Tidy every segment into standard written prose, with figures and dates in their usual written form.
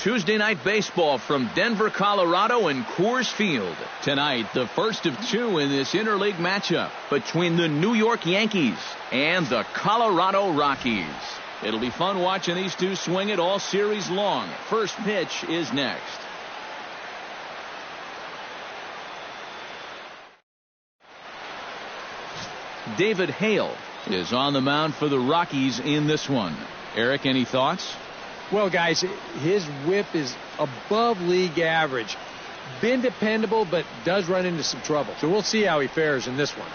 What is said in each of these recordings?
Tuesday night baseball from Denver, Colorado and Coors Field. Tonight, the first of two in this interleague matchup between the New York Yankees and the Colorado Rockies. It'll be fun watching these two swing it all series long. First pitch is next. David Hale is on the mound for the Rockies in this one. Eric, any thoughts? Well, guys, his whip is above league average. Been dependable, but does run into some trouble. So we'll see how he fares in this one.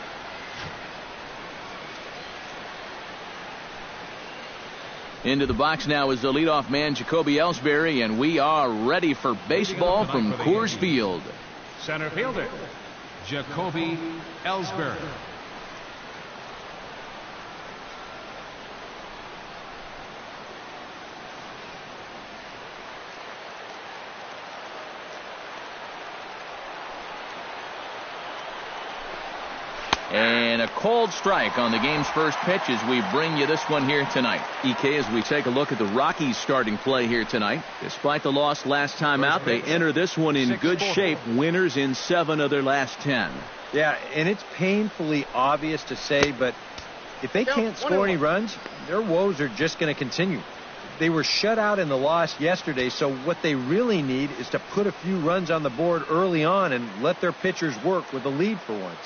Into the box now is the leadoff man, Jacoby Ellsbury, and we are ready for baseball from Coors Field. Center fielder, Jacoby Ellsbury. And a cold strike on the game's first pitch as we bring you this one here tonight. EK, as we take a look at the Rockies starting play here tonight. Despite the loss last time out, they enter this one in good shape. Winners in 7 of their last 10. Yeah, and it's painfully obvious to say, but if they can't score any runs, their woes are just going to continue. They were shut out in the loss yesterday, so what they really need is to put a few runs on the board early on and let their pitchers work with a lead for once.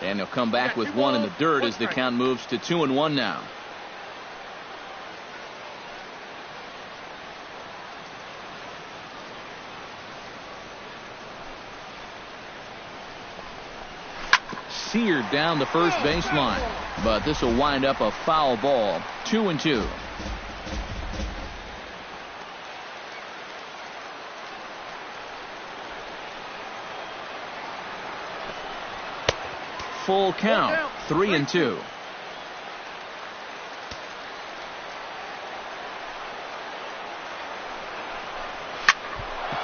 And he'll come back with one in the dirt as the count moves to 2-1 now. Seared down the first baseline, but this will wind up a foul ball. 2-2. Full count, 3-2.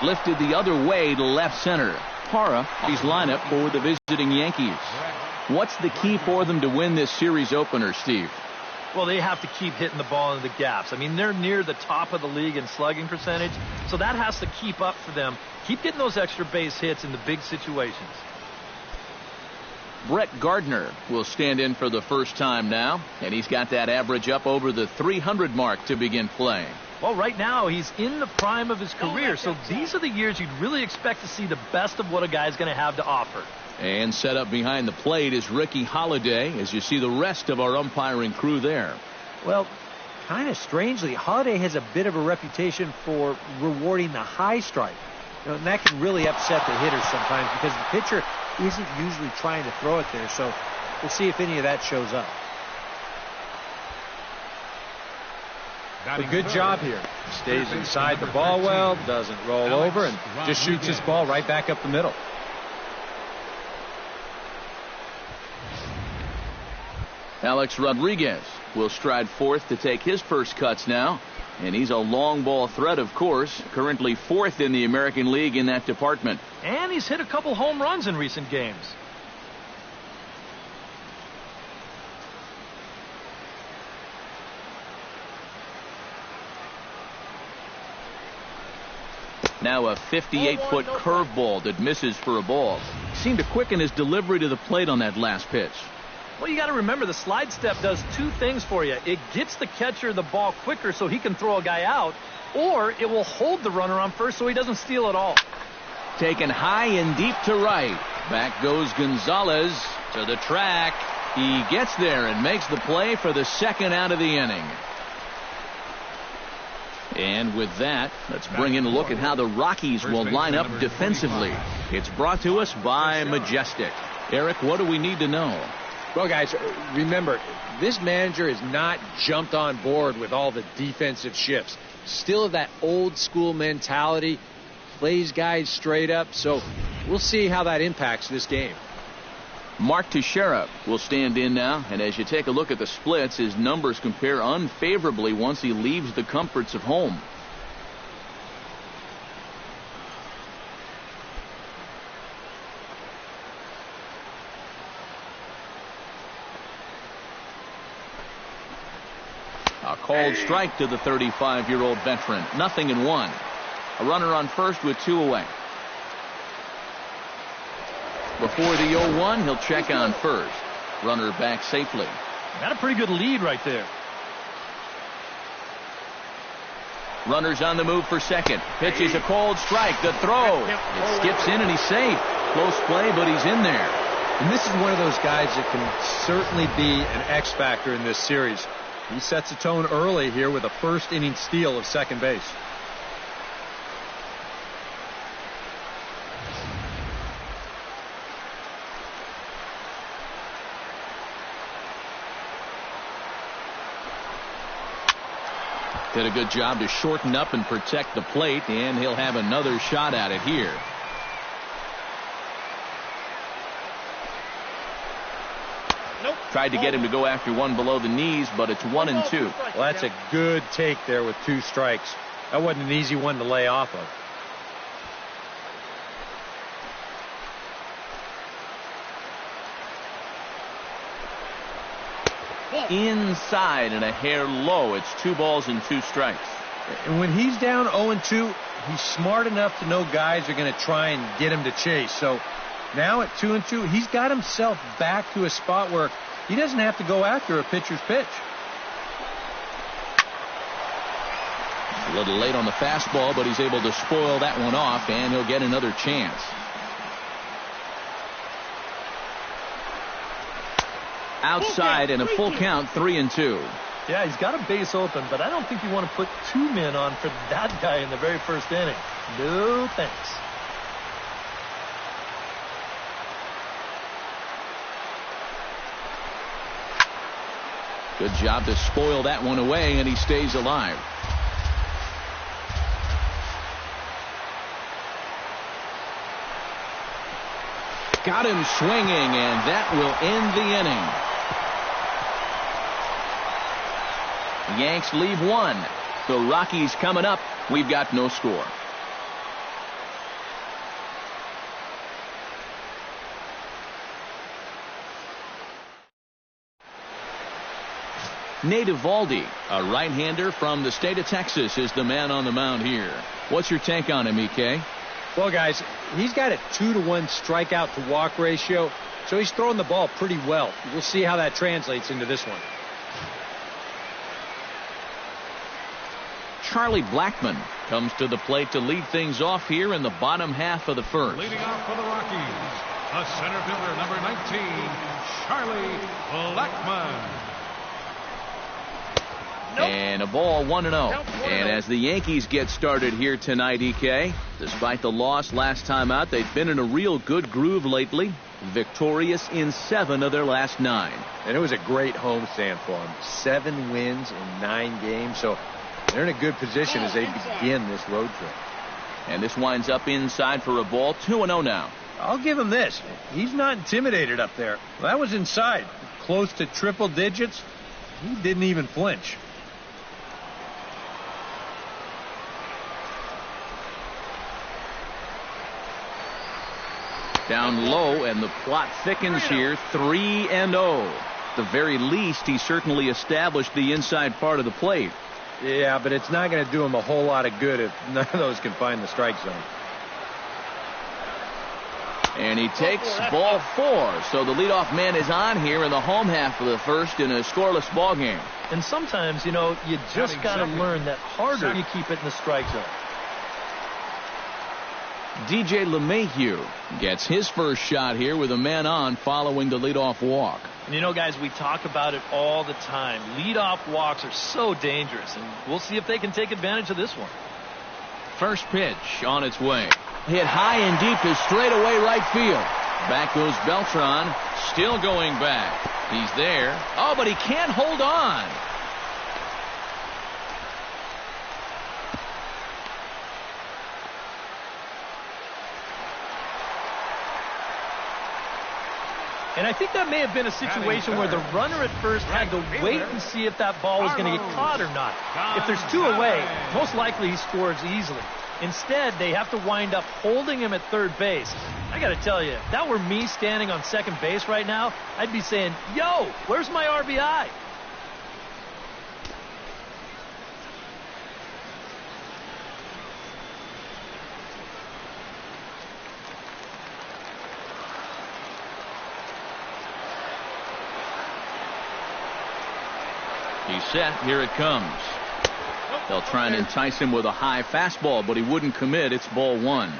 Lifted the other way to left center. Parra, his lineup for the visiting Yankees. What's the key for them to win this series opener, Steve? Well, they have to keep hitting the ball into the gaps. I mean, they're near the top of the league in slugging percentage, so that has to keep up for them. Keep getting those extra base hits in the big situations. Brett Gardner will stand in for the first time now, and he's got that average up over the 300 mark to begin playing. Well, right now he's in the prime of his career, so these are the years you'd really expect to see the best of what a guy's going to have to offer. And set up behind the plate is Ricky Holiday, as you see the rest of our umpiring crew there. Well, kind of strangely, Holiday has a bit of a reputation for rewarding the high strike. You know, and that can really upset the hitters sometimes because the pitcher isn't usually trying to throw it there. So we'll see if any of that shows up. A good job here. Stays inside the ball well, doesn't roll over, and just shoots his ball right back up the middle. Alex Rodriguez will stride forth to take his first cuts now. And he's a long ball threat, of course, currently 4th in the American League in that department. And he's hit a couple home runs in recent games. Now a 58-foot curveball that misses for a ball. Seemed to quicken his delivery to the plate on that last pitch. Well, you got to remember the slide step does 2 things for you. It gets the catcher the ball quicker so he can throw a guy out, or it will hold the runner on first so he doesn't steal at all. Taken high and deep to right. Back goes Gonzalez to the track. He gets there and makes the play for the second out of the inning. And with that, let's bring in a look at how the Rockies will line up defensively. It's brought to us by Majestic. Eric, what do we need to know? Well, guys, remember, this manager has not jumped on board with all the defensive shifts. Still that old school mentality, plays guys straight up, so we'll see how that impacts this game. Mark Teixeira will stand in now, and as you take a look at the splits, his numbers compare unfavorably once he leaves the comforts of home. A called strike to the 35-year-old veteran. 0-1. A runner on first with 2 away. Before the 0-1, he'll check on first. Runner back safely. Got a pretty good lead right there. Runners on the move for second. Pitch is a called strike. The throw. It skips in and he's safe. Close play, but he's in there. And this is one of those guys that can certainly be an X factor in this series. He sets a tone early here with a first inning steal of second base. Did a good job to shorten up and protect the plate, and he'll have another shot at it here. Tried to get him to go after one below the knees, but it's 1-2. Well, that's a good take there with 2 strikes. That wasn't an easy one to lay off of. Inside and a hair low. It's 2 balls and 2 strikes. And when he's down 0-2, he's smart enough to know guys are going to try and get him to chase. So now at 2-2, he's got himself back to a spot where he doesn't have to go after a pitcher's pitch. A little late on the fastball, but he's able to spoil that one off, and he'll get another chance. Outside and a full count, 3-2. Yeah, he's got a base open, but I don't think you want to put 2 men on for that guy in the very first inning. No thanks. Good job to spoil that one away, and he stays alive. Got him swinging, and that will end the inning. The Yanks leave 1. The Rockies coming up. We've got no score. Nate Eovaldi, a right-hander from the state of Texas, is the man on the mound here. What's your take on him, EK? Well, guys, he's got a 2-to-1 strikeout to walk ratio, so he's throwing the ball pretty well. We'll see how that translates into this one. Charlie Blackmon comes to the plate to lead things off here in the bottom half of the first. Leading off for the Rockies, the center fielder, number 19, Charlie Blackmon. And a ball, 1-0. And as the Yankees get started here tonight, EK, despite the loss last time out, they've been in a real good groove lately. Victorious in 7 of their last 9. And it was a great homestand for them. 7 wins in 9 games. So they're in a good position as they begin this road trip. And this winds up inside for a ball, 2-0 now. I'll give him this. He's not intimidated up there. Well, that was inside. Close to triple digits. He didn't even flinch. Down low, and the plot thickens here, 3-0. At the very least, he certainly established the inside part of the plate. Yeah, but it's not going to do him a whole lot of good if none of those can find the strike zone. And he takes ball 4. So the leadoff man is on here in the home half of the first in a scoreless ball game. And sometimes, you know, you just got to learn that harder you keep it in the strike zone. DJ LeMahieu gets his first shot here with a man on following the leadoff walk. And you know, guys, we talk about it all the time. Leadoff walks are so dangerous, and we'll see if they can take advantage of this one. First pitch on its way. Hit high and deep to straightaway right field. Back goes Beltran, still going back. He's there. Oh, but he can't hold on. And I think that may have been a situation where the runner at first had to wait and see if that ball was going to get caught or not. If there's 2 away, most likely he scores easily. Instead, they have to wind up holding him at third base. I got to tell you, if that were me standing on second base right now, I'd be saying, yo, where's my RBI? He's set. Here it comes. They'll try and entice him with a high fastball, but he wouldn't commit. It's ball one.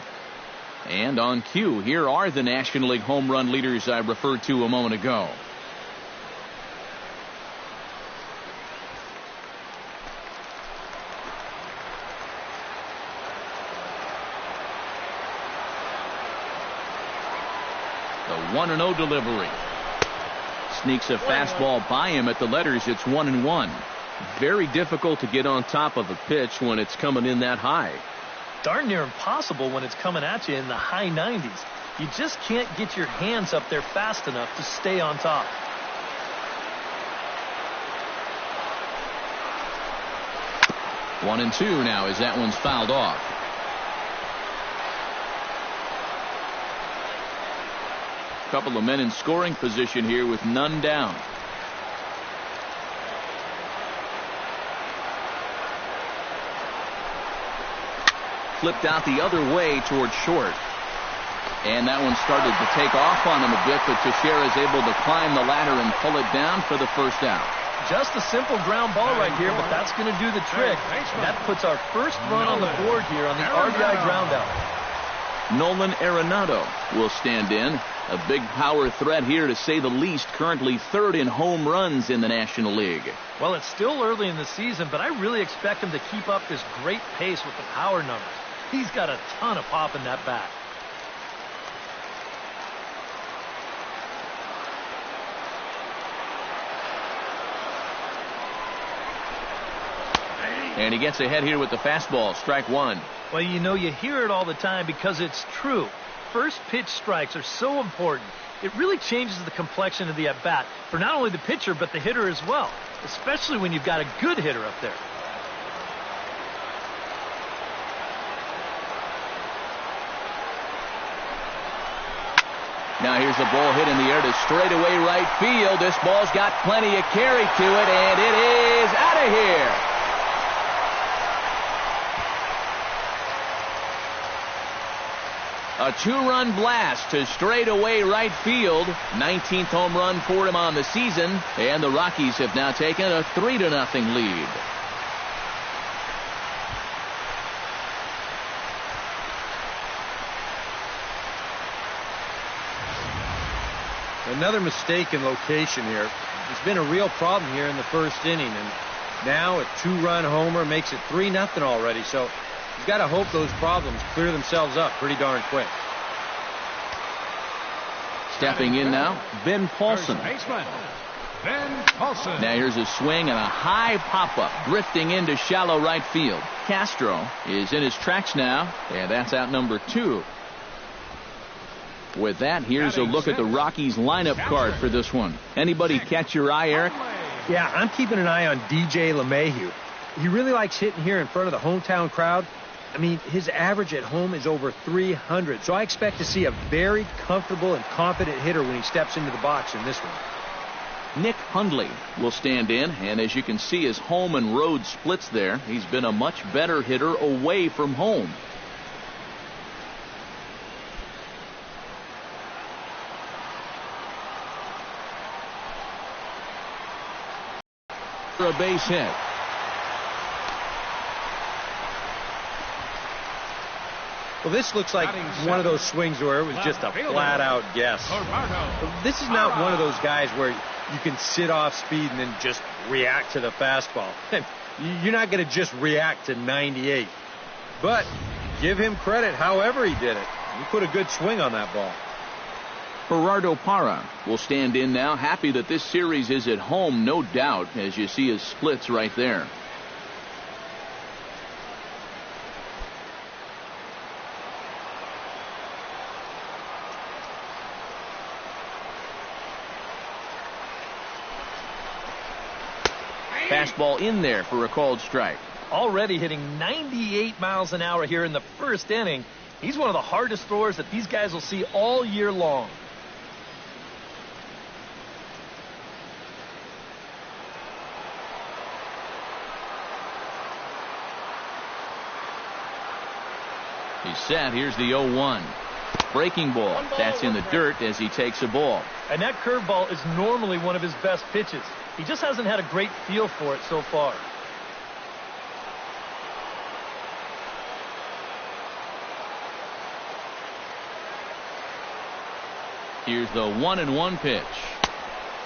And on cue, here are the National League home run leaders I referred to a moment ago. The 1-0 delivery. Sneaks a fastball by him at the letters. It's 1-1. Very difficult to get on top of a pitch when it's coming in that high. Darn near impossible when it's coming at you in the high 90s. You just can't get your hands up there fast enough to stay on top. One and two now as that one's fouled off. Couple of men in scoring position here with none down. Flipped out the other way towards short. And that one started to take off on him a bit, but Teixeira is able to climb the ladder and pull it down for the first out. Just a simple ground ball right here, but that's going to do the trick. And that puts our first run on the board here on the RBI ground out. Nolan Arenado will stand in. A big power threat here, to say the least. Currently third in home runs in the National League. Well, it's still early in the season, but I really expect him to keep up this great pace with the power numbers. He's got a ton of pop in that bat. And he gets ahead here with the fastball. Strike one. Well, you know, you hear it all the time because it's true. First pitch strikes are so important. It really changes the complexion of the at-bat for not only the pitcher but the hitter as well, especially when you've got a good hitter up there. Now here's the ball hit in the air to straightaway right field. This ball's got plenty of carry to it, and it is out of here. A two-run blast to straightaway right field. 19th home run for him on the season, and the Rockies have now taken a 3-0 lead. Another mistake in location here. It's been a real problem here in the first inning, and now a two-run homer makes it 3-0 already. So you've got to hope those problems clear themselves up pretty darn quick. Stepping in now, Ben Paulson. Ben Paulson. Now here's a swing and a high pop-up, drifting into shallow right field. Castro is in his tracks now, and that's out number 2. With that, here's a look at the Rockies lineup card for this one. Anybody catch your eye, Eric? Yeah, I'm keeping an eye on DJ LeMahieu. He really likes hitting here in front of the hometown crowd. I mean, his average at home is over 300, so I expect to see a very comfortable and confident hitter when he steps into the box in this one. Nick Hundley will stand in, and as you can see, his home and road splits there. He's been a much better hitter away from home. For a base hit. Well, this looks like one of those swings where it was just a flat-out guess. This is not one of those guys where you can sit off speed and then just react to the fastball. You're not going to just react to 98. But give him credit however he did it. He put a good swing on that ball. Gerardo Parra will stand in now, happy that this series is at home, no doubt, as you see his splits right there. Fastball in there for a called strike. Already hitting 98 miles an hour here in the first inning. He's one of the hardest throwers that these guys will see all year long. He's set. Here's the 0-1. breaking ball. That's in the dirt as he takes a ball. And that curveball is normally one of his best pitches. He just hasn't had a great feel for it so far. Here's the 1-1 pitch.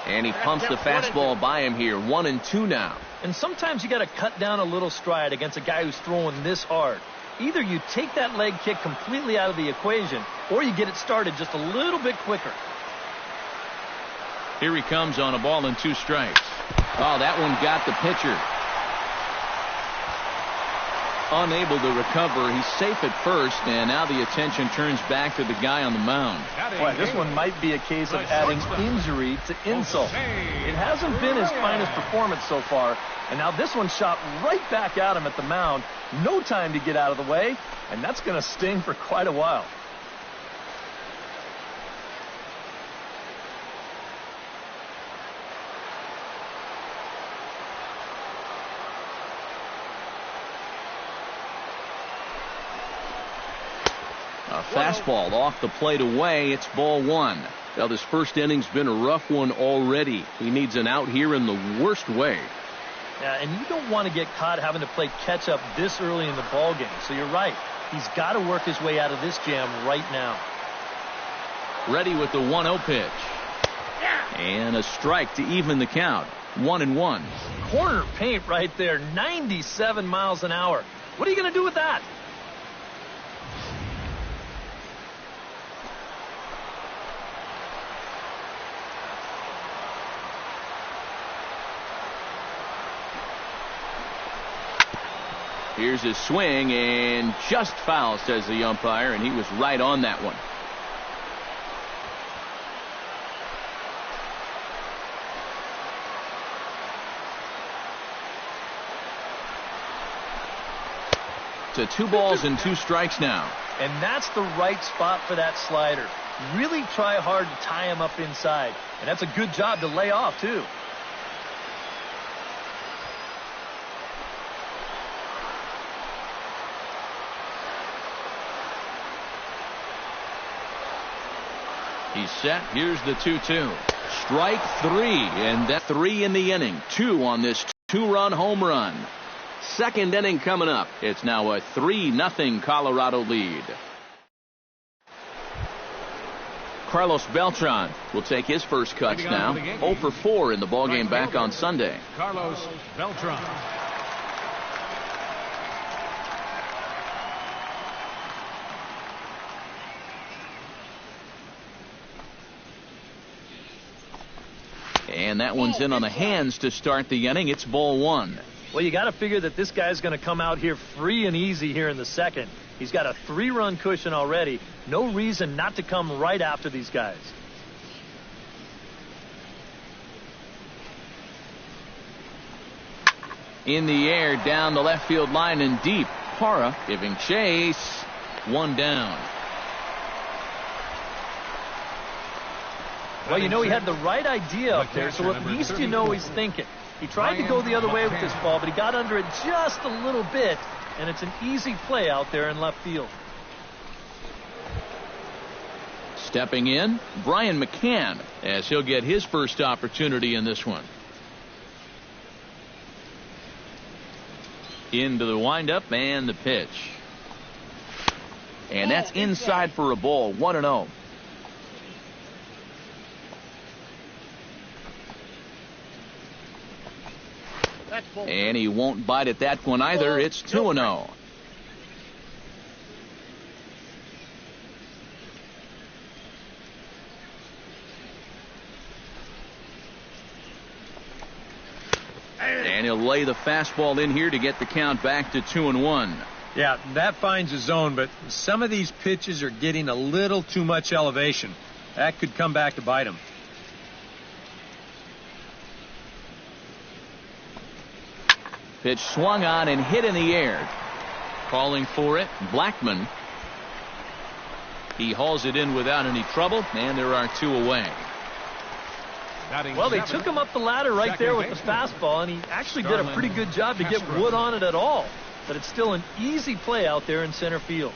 And he pumps the fastball by him here. 1-2 now. And sometimes you got to cut down a little stride against a guy who's throwing this hard. Either you take that leg kick completely out of the equation, or you get it started just a little bit quicker. Here he comes on a ball and 2 strikes. Oh, that one got the pitcher. Unable to recover. He's safe at first, and now the attention turns back to the guy on the mound. Boy, this one might be a case of adding injury to insult. It hasn't been his finest performance so far, and now this one shot right back at him at the mound. No time to get out of the way, and that's going to sting for quite a while. A fastball off the plate away. It's ball 1. Well, this first inning's been a rough one already. He needs an out here in the worst way. Yeah, and you don't want to get caught having to play catch up this early in the ball game. So you're right. He's got to work his way out of this jam right now. Ready with the 1-0 pitch. And a strike to even the count. 1-1. Corner paint right there. 97 miles an hour. What are you going to do with that? Here's his swing, and just foul, says the umpire, and he was right on that one. To 2 balls and 2 strikes now. And that's the right spot for that slider. Really try hard to tie him up inside. And that's a good job to lay off, too. He's set. Here's the 2-2. Strike 3, and that 3 in the inning. 2 on this 2-run home run. Second inning coming up. It's now a 3-0 Colorado lead. Carlos Beltran will take his first cuts now. 0 for 4 in the ballgame back on Sunday. Carlos Beltran. And that one's in on the hands to start the inning. It's ball 1. Well, you got to figure that this guy's going to come out here free and easy here in the second. He's got a 3-run cushion already. No reason not to come right after these guys. In the air, down the left field line and deep. Parra giving chase. 1 down. Well, you know, he had the right idea up there, so at least you know he's thinking. He tried to go the other way with this ball, but he got under it just a little bit, and it's an easy play out there in left field. Stepping in, Brian McCann, as he'll get his first opportunity in this one. Into the windup and the pitch. And that's inside for a ball. 1-0. And he won't bite at that one either. It's 2-0. And he'll lay the fastball in here to get the count back to 2-1. Yeah, that finds a zone, but some of these pitches are getting a little too much elevation. That could come back to bite him. Pitch swung on and hit in the air. Calling for it, Blackman. He hauls it in without any trouble, and there are 2 away. Well, they took him up the ladder right there with the fastball, and he actually did a pretty good job to get wood on it at all. But it's still an easy play out there in center field.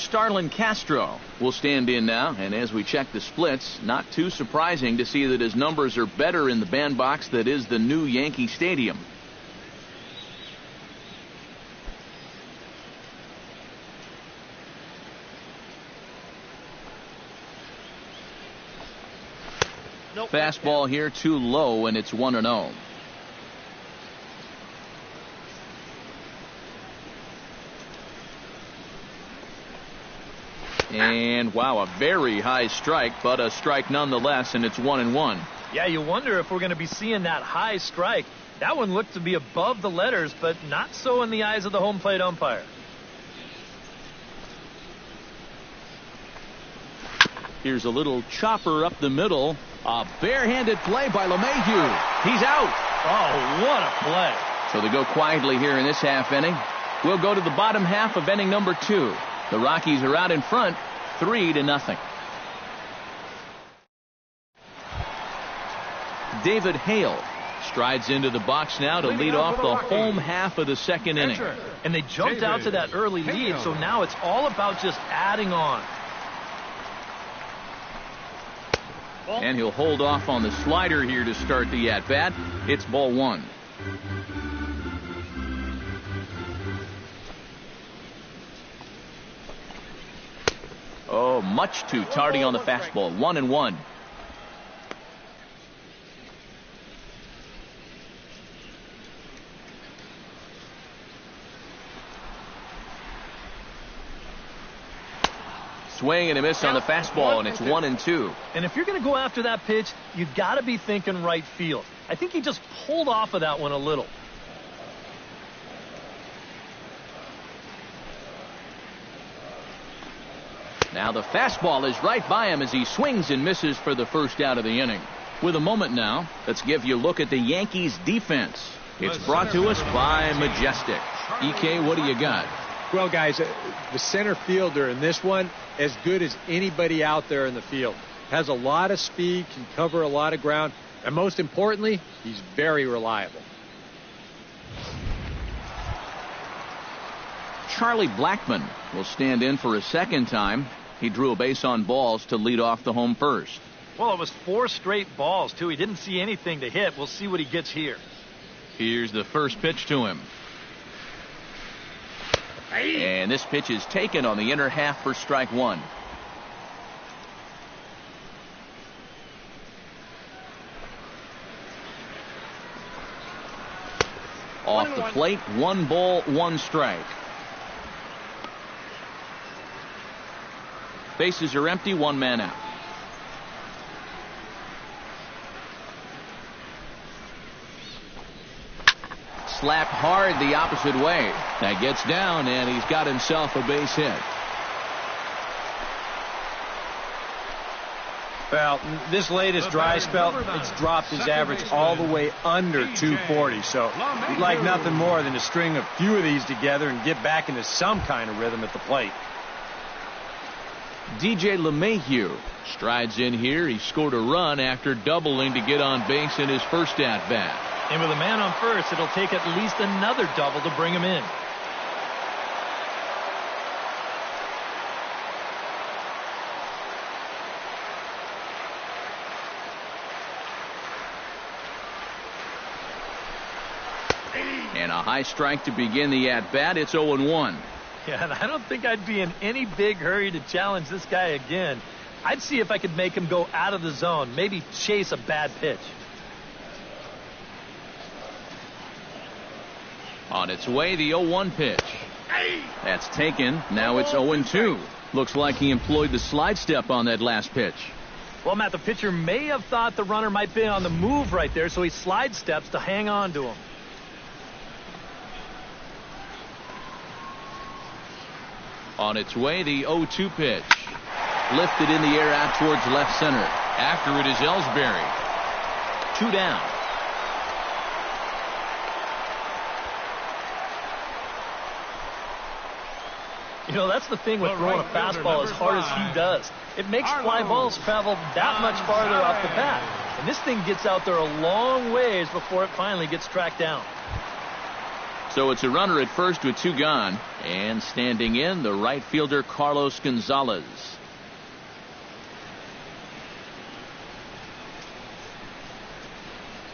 Starlin Castro will stand in now. And as we check the splits, not too surprising to see that his numbers are better in the bandbox that is the new Yankee Stadium. Nope. Fastball here too low, and it's 1-0. And wow, a very high strike, but a strike nonetheless, and it's 1-1. Yeah, you wonder if we're going to be seeing that high strike. That one looked to be above the letters, but not so in the eyes of the home plate umpire. Here's a little chopper up the middle. A barehanded play by LeMahieu. He's out. Oh, what a play. So they go quietly here in this half inning. We'll go to the bottom half of inning number 2. The Rockies are out in front, 3-0. David Hale strides into the box now to lead off the home half of the second inning. And they jumped out to that early lead, so now it's all about just adding on. And he'll hold off on the slider here to start the at-bat. It's ball 1. Oh, much too tardy on the fastball. 1-1. Swing and a miss on the fastball, and it's 1-2. And if you're going to go after that pitch, you've got to be thinking right field. I think he just pulled off of that one a little. Now the fastball is right by him as he swings and misses for the first out of the inning. With a moment now, let's give you a look at the Yankees defense. It's brought to us by Majestic. EK, what do you got? Well, guys, the center fielder in this one, as good as anybody out there in the field. Has a lot of speed, can cover a lot of ground, and most importantly, he's very reliable. Charlie Blackmon will stand in for a second time. He drew a base on balls to lead off the home first. Well, it was 4 straight balls, too. He didn't see anything to hit. We'll see what he gets here. Here's the first pitch to him. And this pitch is taken on the inner half for strike 1. Off the plate, 1 ball, 1 strike. Bases are empty, 1 man out. Slapped hard the opposite way. That gets down, and he's got himself a base hit. Well, this latest dry spell, it's dropped his average all the way under 240. So he'd like nothing more than to string a few of these together and get back into some kind of rhythm at the plate. DJ LeMahieu strides in here. He scored a run after doubling to get on base in his first at-bat. And with a man on first, it'll take at least another double to bring him in. And a high strike to begin the at-bat. It's 0-1. Yeah, and I don't think I'd be in any big hurry to challenge this guy again. I'd see if I could make him go out of the zone, maybe chase a bad pitch. On its way, the 0-1 pitch. That's taken. Now it's 0-2. Looks like he employed the slide step on that last pitch. Well, Matt, the pitcher may have thought the runner might be on the move right there, so he slide steps to hang on to him. On its way, the 0-2 pitch. Lifted in the air out towards left center. After it is Ellsbury. 2 down. You know, that's the thing with throwing a fastball as hard as he does. It makes fly balls travel that much farther off the bat. And this thing gets out there a long ways before it finally gets tracked down. So it's a runner at first with 2 gone. And standing in, the right fielder Carlos Gonzalez.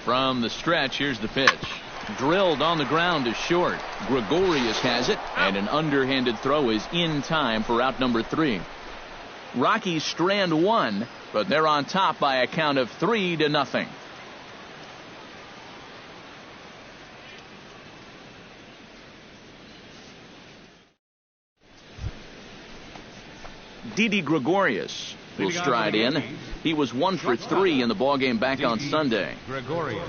From the stretch, here's the pitch. Drilled on the ground to short. Gregorius has it, and an underhanded throw is in time for out number 3. Rockies strand 1, but they're on top by a count of 3-0. Didi Gregorius will stride in. He was 1 for 3 in the ballgame back on Sunday. Gregorius.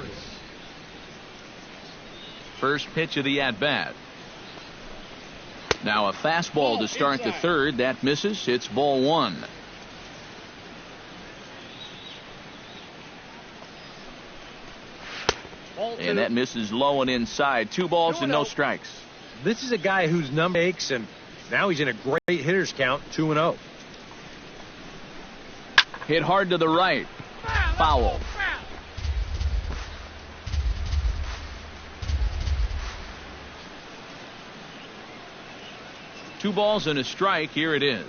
First pitch of the at-bat. Now a fastball to start the third. That misses. It's ball 1. And that misses low and inside. 2 balls and no strikes. This is a guy whose number aches, and now he's in a great hitter's count, 2-0. Hit hard to the right. Foul. Two balls and a strike. Here it is.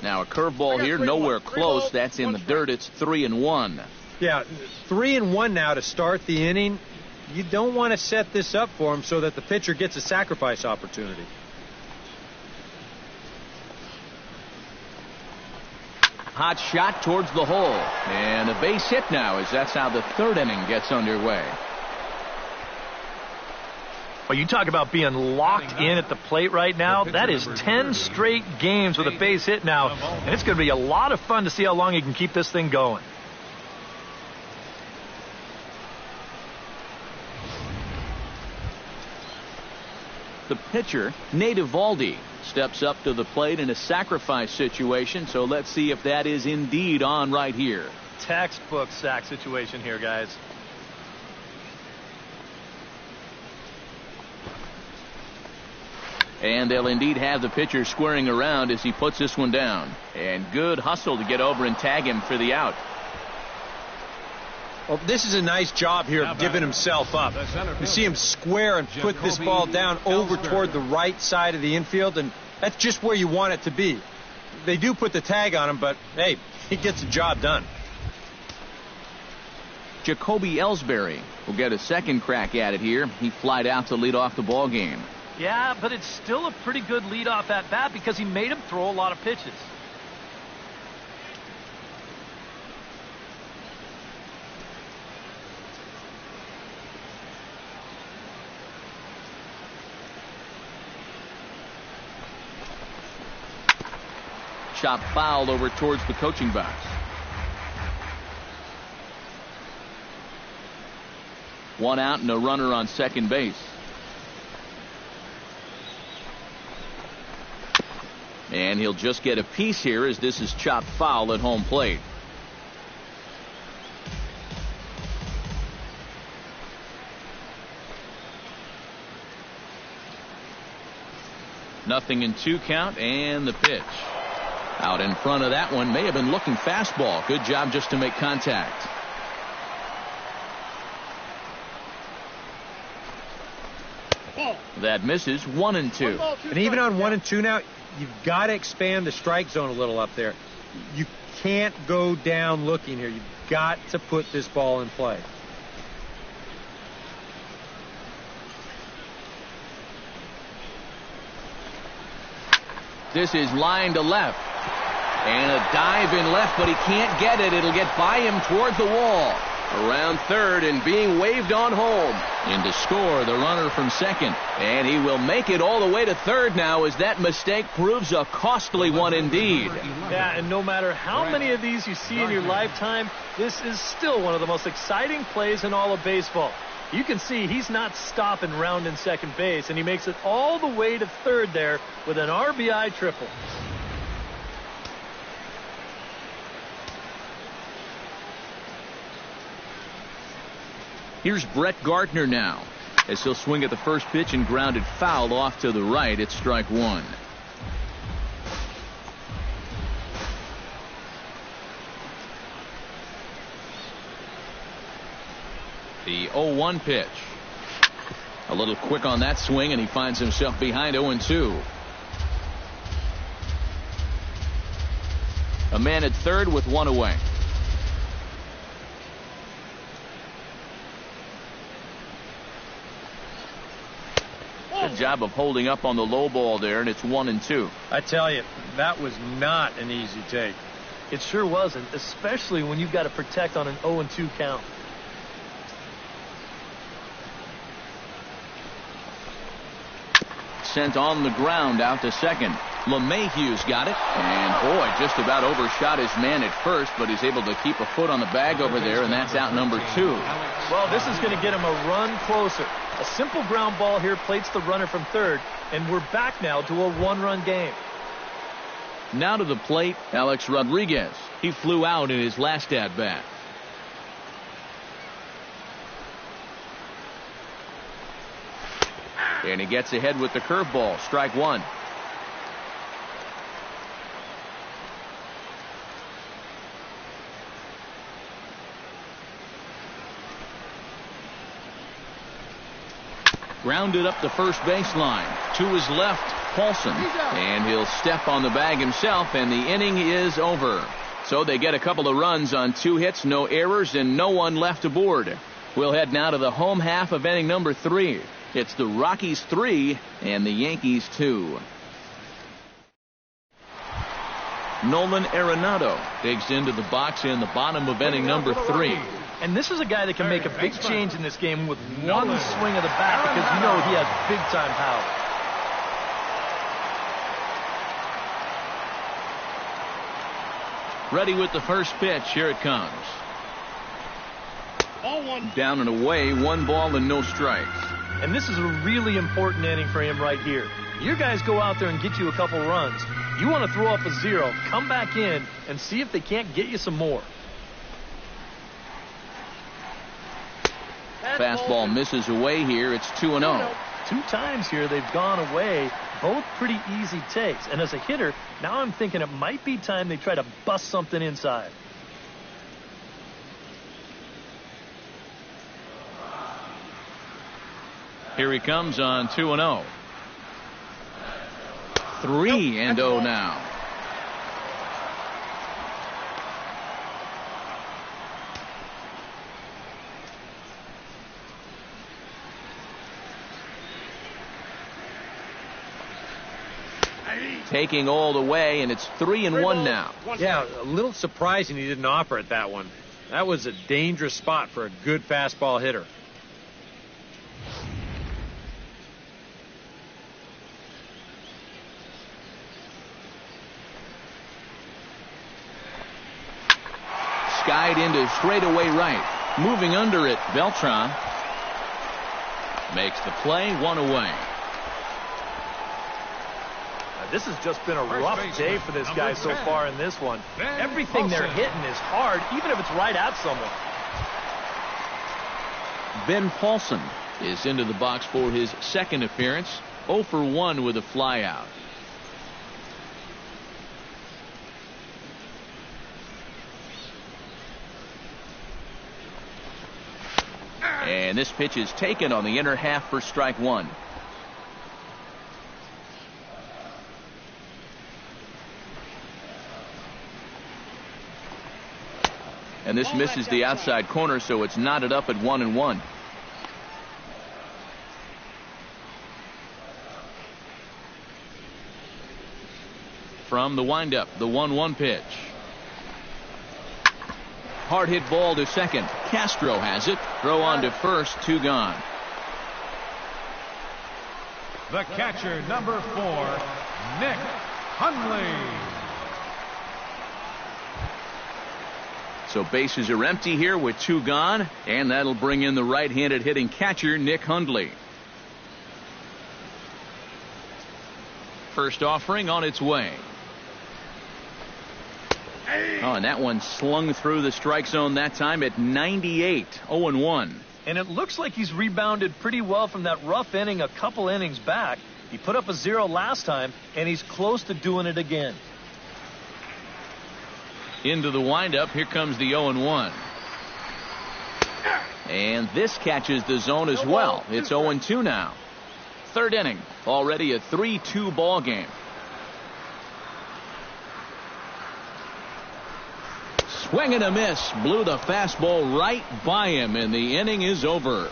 Now a curveball here, nowhere close. That's in the dirt. It's 3-1. Yeah, 3-1 now to start the inning. You don't want to set this up for him so that the pitcher gets a sacrifice opportunity. Hot shot towards the hole. And a base hit now, as that's how the third inning gets underway. Well, you talk about being locked in at the plate right now. That is 10 straight games with a base hit now. And it's going to be a lot of fun to see how long he can keep this thing going. The pitcher, Nate Eovaldi, steps up to the plate in a sacrifice situation. So let's see if that is indeed on right here. Textbook sack situation here, guys. And they'll indeed have the pitcher squaring around as he puts this one down. And good hustle to get over and tag him for the out. Well, this is a nice job here of giving himself up. You see him square and put this ball down over toward the right side of the infield, and that's just where you want it to be. They do put the tag on him, but, hey, he gets the job done. Jacoby Ellsbury will get a second crack at it here. He flied out to lead off the ball game. Yeah, but it's still a pretty good leadoff at bat because he made him throw a lot of pitches. Shot fouled over towards the coaching box. One out and a runner on second base. And he'll just get a piece here as this is chopped foul at home plate. Nothing in 2 count, and the pitch. Out in front of that one, may have been looking fastball. Good job just to make contact. That misses. 1-2. And even on 1-2 now, you've got to expand the strike zone a little up there. You can't go down looking here. You've got to put this ball in play. This is line to left. And a dive in left, but he can't get it. It'll get by him toward the wall. Around third and being waved on home. In to score, the runner from second. And he will make it all the way to third now as that mistake proves a costly one indeed. Yeah, and no matter how many of these you see in your lifetime, this is still one of the most exciting plays in all of baseball. You can see he's not stopping rounding second base, and he makes it all the way to third there with an RBI triple. Here's Brett Gardner now as he'll swing at the first pitch and grounded foul off to the right. It's strike 1. The 0-1 pitch. A little quick on that swing, and he finds himself behind 0-2. A man at third with one away. Good job of holding up on the low ball there, and it's 1-2. I tell you, that was not an easy take. It sure wasn't, especially when you've got to protect on an 0-2 count. Sent on the ground out to second. LeMahieu's got it, and boy, just about overshot his man at first, but he's able to keep a foot on the bag over there, and that's out number 2. Well, this is going to get him a run closer. A simple ground ball here plates the runner from third, and we're back now to a one-run game. Now to the plate, Alex Rodriguez. He flew out in his last at-bat. And he gets ahead with the curveball. Strike one. Grounded up the first baseline. To his left, Paulson. And he'll step on the bag himself, and the inning is over. So they get a couple of runs on 2 hits, no errors, and no one left aboard. We'll head now to the home half of inning number 3. It's the Rockies 3 and the Yankees 2. Nolan Arenado digs into the box in the bottom of inning number 3. And this is a guy that can make a big change in this game with one swing of the bat, because you know he has big-time power. Ready with the first pitch. Here it comes. Down and away, 1 ball and no strikes. And this is a really important inning for him right here. Your guys go out there and get you a couple runs. You want to throw up a 0, come back in, and see if they can't get you some more. Fastball misses away here. It's 2-0. 2 times here they've gone away. Both pretty easy takes. And as a hitter, now I'm thinking it might be time they try to bust something inside. Here he comes on 2-0. 3-0 now. Taking all the way, and it's 3-1 now. Yeah, a little surprising he didn't offer it that one. That was a dangerous spot for a good fastball hitter. Skied into straightaway right. Moving under it, Beltran makes the play, 1 away. This has just been a rough day for this guy so far in this one. Everything they're hitting is hard, even if it's right at someone. Ben Paulson is into the box for his second appearance. 0 for 1 with a flyout. And this pitch is taken on the inner half for strike 1. And this misses the outside corner, so it's knotted up at 1-1. From the windup, the 1-1 pitch. Hard hit ball to second. Castro has it. Throw on to first. 2 gone. The catcher, number 4, Nick Hundley. So bases are empty here with 2 gone, and that'll bring in the right-handed hitting catcher, Nick Hundley. First offering on its way. Oh, and that one slung through the strike zone that time at 98, 0-1. And it looks like he's rebounded pretty well from that rough inning a couple innings back. He put up a 0 last time, and he's close to doing it again. Into the windup, here comes the 0-1. And this catches the zone as well. It's 0-2 now. Third inning, already a 3-2 ball game. Swing and a miss, blew the fastball right by him, and the inning is over.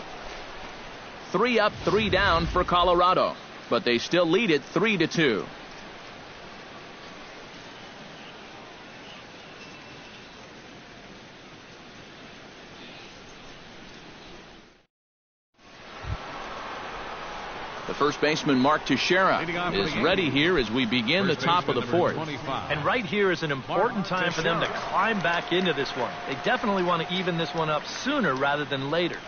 3 up, 3 down for Colorado, but they still lead it 3-2. The first baseman, Mark Teixeira, is ready here as we begin the top of the fourth. And right here is an important time for them to climb back into this one. They definitely want to even this one up sooner rather than later.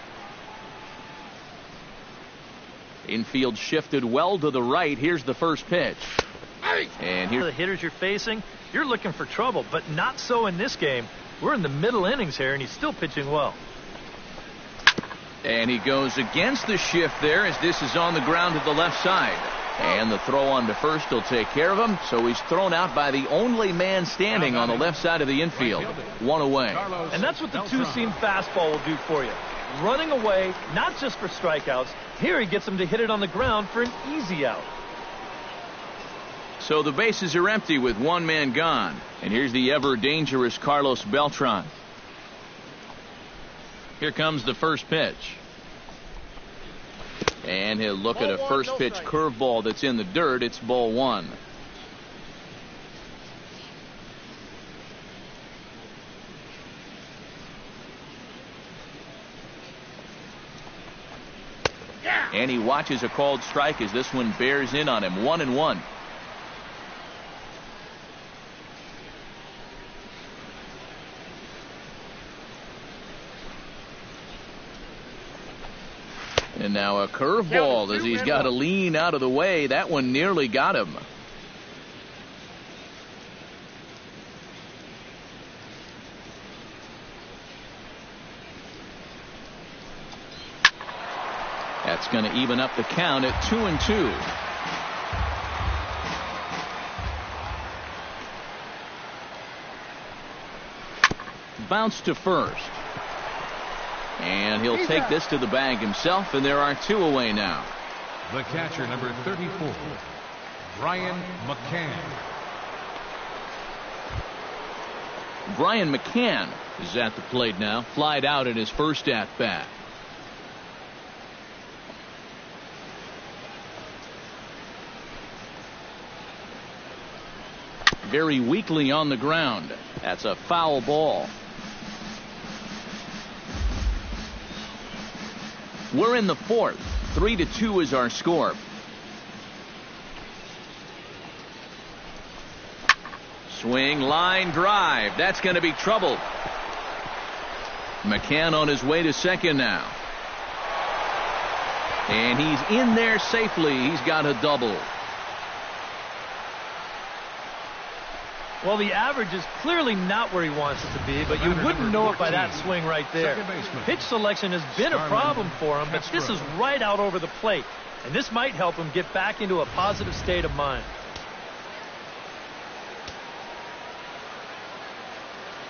Infield shifted well to the right. Here's the first pitch. And here's the hitters you're facing. You're looking for trouble, but not so in this game. We're in the middle innings here, and he's still pitching well. And he goes against the shift there as this is on the ground to the left side. And the throw on to first will take care of him. So he's thrown out by the only man standing on the left side of the infield. 1 away. And that's what the two-seam fastball will do for you. Running away, not just for strikeouts. Here he gets him to hit it on the ground for an easy out. So the bases are empty with one man gone. And here's the ever-dangerous Carlos Beltran. Here comes the first pitch. And he'll look at a first pitch curveball that's in the dirt. It's ball 1. And he watches a called strike as this one bears in on him. 1-1. And now a curveball as he's got to lean out of the way. That one nearly got him. That's going to even up the count at 2-2. Bounce to first. And he'll take this to the bag himself, and there are 2 away now. The catcher, number 34, Brian McCann. Brian McCann is at the plate now. Flied out in his first at-bat. Very weakly on the ground. That's a foul ball. We're in the fourth. 3-2 is our score. Swing, line drive. That's going to be trouble. McCann on his way to second now. And he's in there safely. He's got a double. Well, the average is clearly not where he wants it to be, but you wouldn't know it by that swing right there. Pitch selection has been a problem for him, but this is right out over the plate, and this might help him get back into a positive state of mind.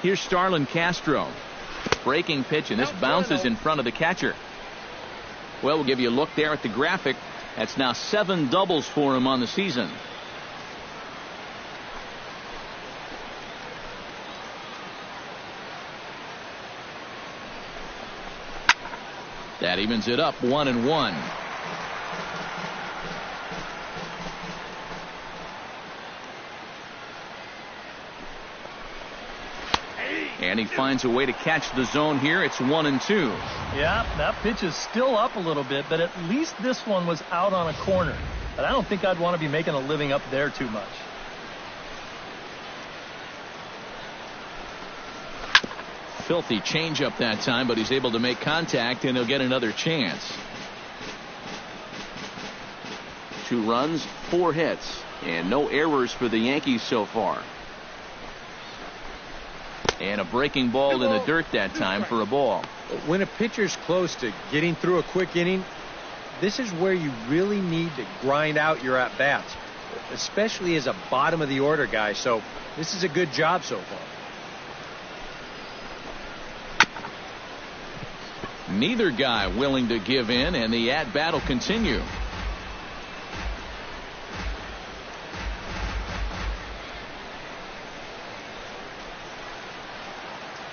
Here's Starlin Castro. Breaking pitch, and this bounces in front of the catcher. Well, we'll give you a look there at the graphic. That's now 7 doubles for him on the season. That evens it up 1-1. And he finds a way to catch the zone here. It's 1-2. Yeah, that pitch is still up a little bit, but at least this one was out on a corner. But I don't think I'd want to be making a living up there too much. Filthy changeup that time, but he's able to make contact, and he'll get another chance. 2 runs, 4 hits, and no errors for the Yankees so far. And a breaking ball in the dirt that time for a ball. When a pitcher's close to getting through a quick inning, this is where you really need to grind out your at-bats, especially as a bottom of the order guy. So this is a good job so far. Neither guy willing to give in, and the at-bat will continue.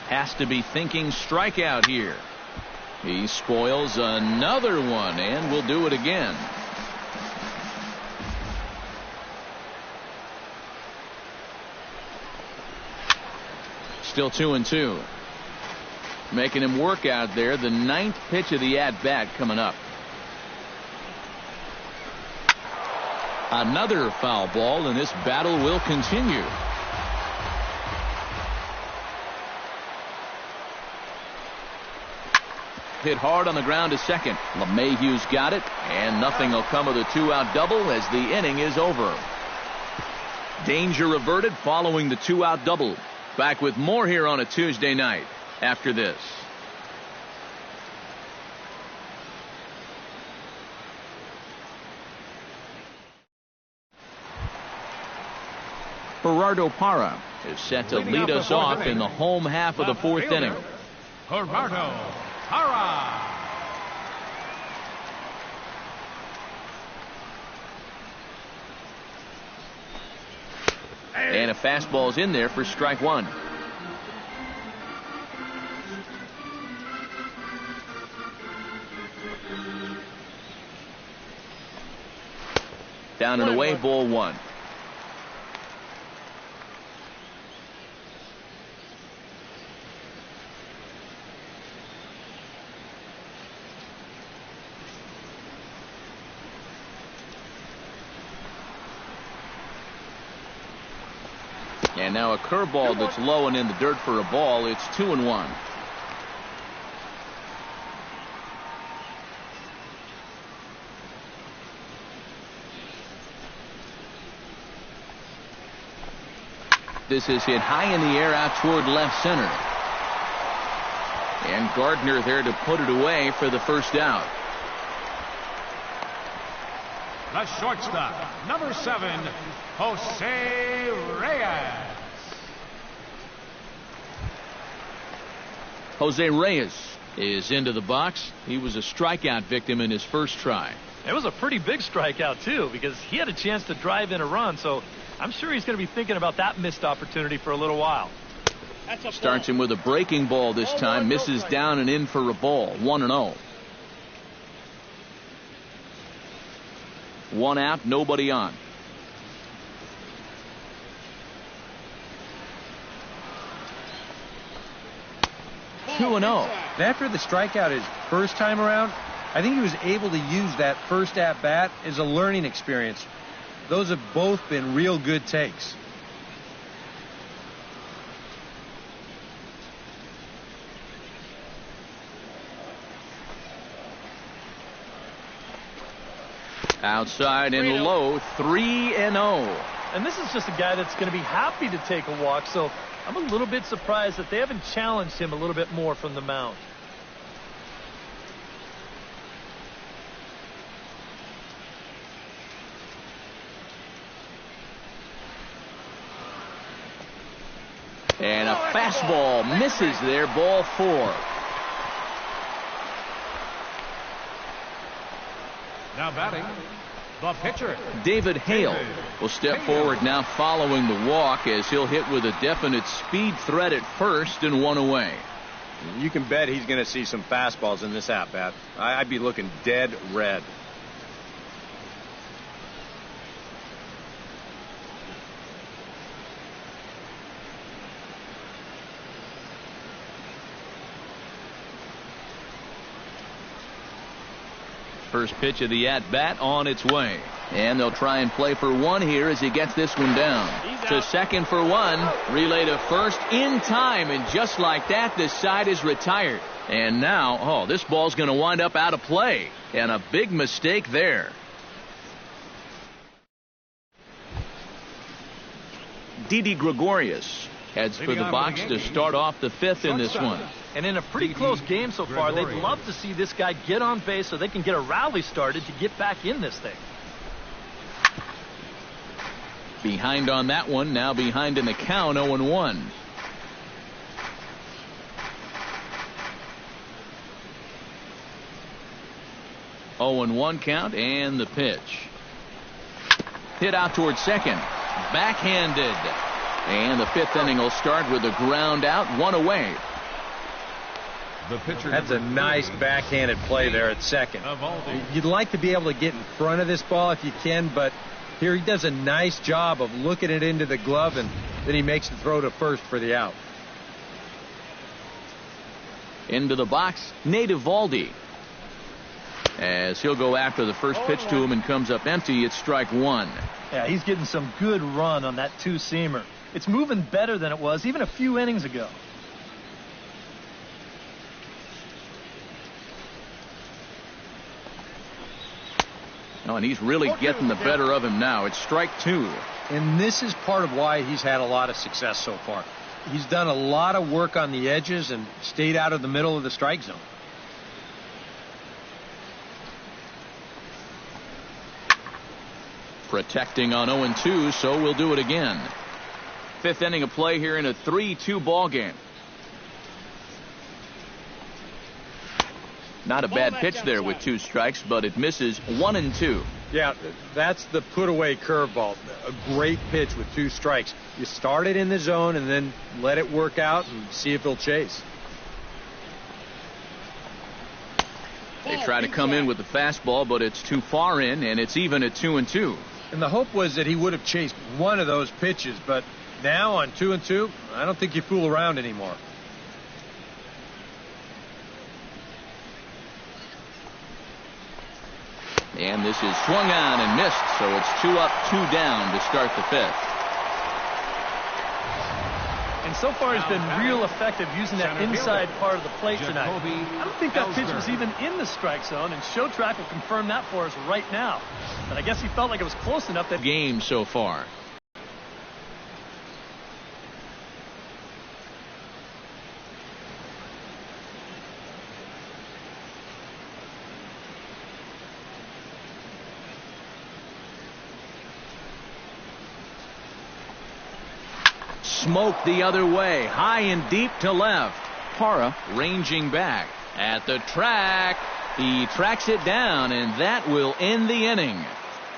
Has to be thinking strikeout here. He spoils another one, and will do it again. Still 2-2. Making him work out there. The 9th pitch of the at-bat coming up. Another foul ball, and this battle will continue. Hit hard on the ground to second. LeMahieu's got it, and nothing will come of the 2-out double as the inning is over. Danger averted following the 2-out double. Back with more here on a Tuesday night after this. Gerardo Parra is set to lead us off in the home half of the 4th inning. Gerardo Parra. And a fastball's in there for strike one. Down and away, ball one. And now a curveball that's low and in the dirt for a ball. It's 2-1. This is hit high in the air out toward left center. And Gardner there to put it away for the first out. The shortstop, number 7, Jose Reyes. Jose Reyes is into the box. He was a strikeout victim in his first try. It was a pretty big strikeout, too, because he had a chance to drive in a run, so I'm sure he's going to be thinking about that missed opportunity for a little while. Starts him with a breaking ball this time. Misses down and in for a ball. 1-0. 1 out, nobody on. 2-0. After the strikeout his first time around, I think he was able to use that first at-bat as a learning experience. Those have both been real good takes. Outside and low, 3-0. And this is just a guy that's going to be happy to take a walk, so I'm a little bit surprised that they haven't challenged him a little bit more from the mound. And a fastball misses there, ball 4. Now batting, the pitcher. David Hale will step forward now following the walk as he'll hit with a definite speed threat at first and 1 away. You can bet he's going to see some fastballs in this at-bat. I'd be looking dead red. First pitch of the at-bat on its way. And they'll try and play for 1 here as he gets this one down. To second for 1. Relay to first in time. And just like that, this side is retired. And now, this ball's going to wind up out of play. And a big mistake there. Didi Gregorius heads for the box to start off the 5th in this one. And in a pretty close game so far, they'd love to see this guy get on base so they can get a rally started to get back in this thing. Behind on that one, now behind in the count, 0-1. 0-1 count and the pitch. Hit out towards second. Backhanded. And the fifth inning will start with a ground out, one away. The pitcher. That's a nice backhanded play there at second. You'd like to be able to get in front of this ball if you can, but here he does a nice job of looking it into the glove, and then he makes the throw to first for the out. Into the box, Nate Eovaldi. As he'll go after the first pitch to him and comes up empty, it's strike one. Yeah, he's getting some good run on that two-seamer. It's moving better than it was even a few innings ago. Oh, and he's really getting the better of him now. It's strike two. And this is part of why he's had a lot of success so far. He's done a lot of work on the edges and stayed out of the middle of the strike zone. Protecting on 0-2, so we'll do it again. Fifth inning of play here in a 3-2 ball game. Not a bad pitch there with two strikes, but it misses 1-2. Yeah, that's the put-away curveball. A great pitch with two strikes. You start it in the zone and then let it work out and see if he'll chase. They try to come in with the fastball, but it's too far in, and it's even at 2-2. And the hope was that he would have chased one of those pitches, but now on 2-2, I don't think you fool around anymore. And this is swung on and missed, so it's 2 up, 2 down to start the fifth. And so far he's been real effective using that inside part of the plate tonight. I don't think that pitch was even in the strike zone, and Show Track will confirm that for us right now. But I guess he felt like it was close enough that game so far. Smoke the other way, high and deep to left. Parra ranging back at the track. He tracks it down, and that will end the inning.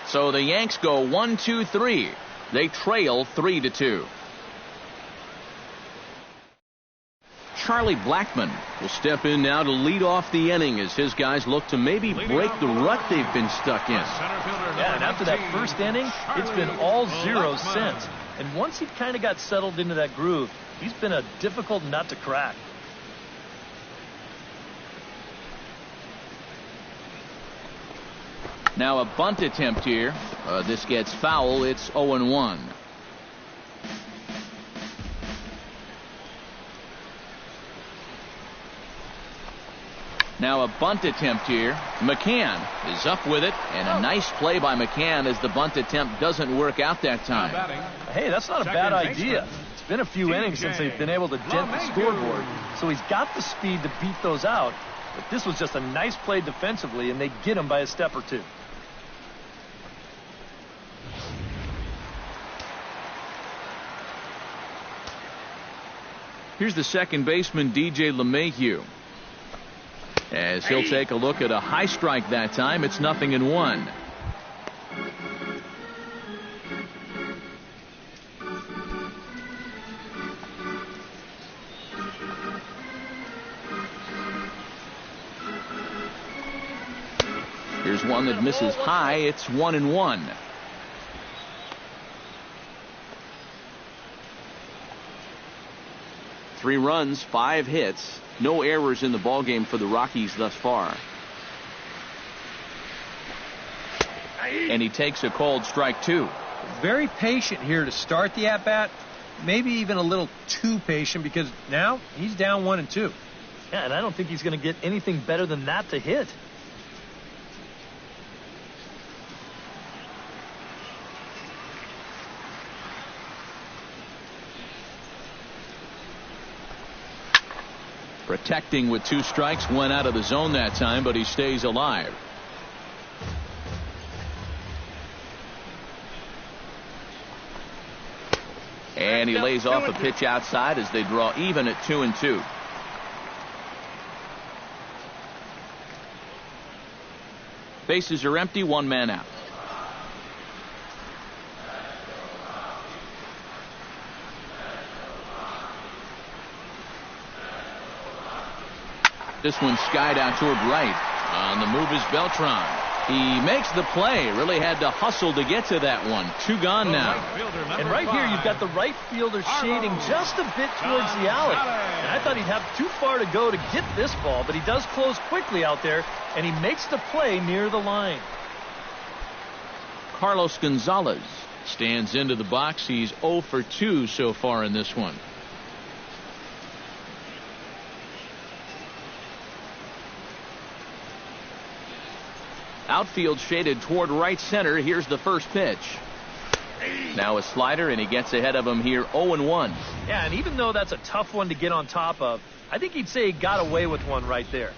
So the Yanks go 1-2-3. They trail 3-2. Charlie Blackmon will step in now to lead off the inning as his guys look to maybe break the rut they've been stuck in. Yeah, and after that first inning, it's been all zeros since. And once he kind of got settled into that groove, he's been a difficult nut to crack. Now a bunt attempt here. This gets foul. It's 0-1. Now a bunt attempt here. McCann is up with it, and a nice play by McCann as the bunt attempt doesn't work out that time. Hey, that's not a bad idea. It's been a few innings since they've been able to dent the scoreboard, so he's got the speed to beat those out. But this was just a nice play defensively, and they get him by a step or two. Here's the second baseman, DJ LeMahieu. As he'll take a look at a high strike that time, it's 0-1. Here's one that misses high. It's 1-1. Three runs, 5 hits. No errors in the ballgame for the Rockies thus far. And he takes a called strike 2. Very patient here to start the at-bat. Maybe even a little too patient because now he's down 1-2. Yeah, and I don't think he's going to get anything better than that to hit. Protecting with 2 strikes, went out of the zone that time, but he stays alive. And he lays off a pitch outside as they draw even at 2-2. Bases are empty, one man out. This one skied out toward right. On the move is Beltran. He makes the play. Really had to hustle to get to that one. Two gone now. And right here, you've got the right fielder shading just a bit towards the alley. And I thought he'd have too far to go to get this ball, but he does close quickly out there, and he makes the play near the line. Carlos Gonzalez stands into the box. He's 0 for 2 so far in this one. Outfield shaded toward right center. Here's the first pitch. Now a slider, and he gets ahead of him here 0-1. Yeah, and even though that's a tough one to get on top of, I think he'd say he got away with one right there.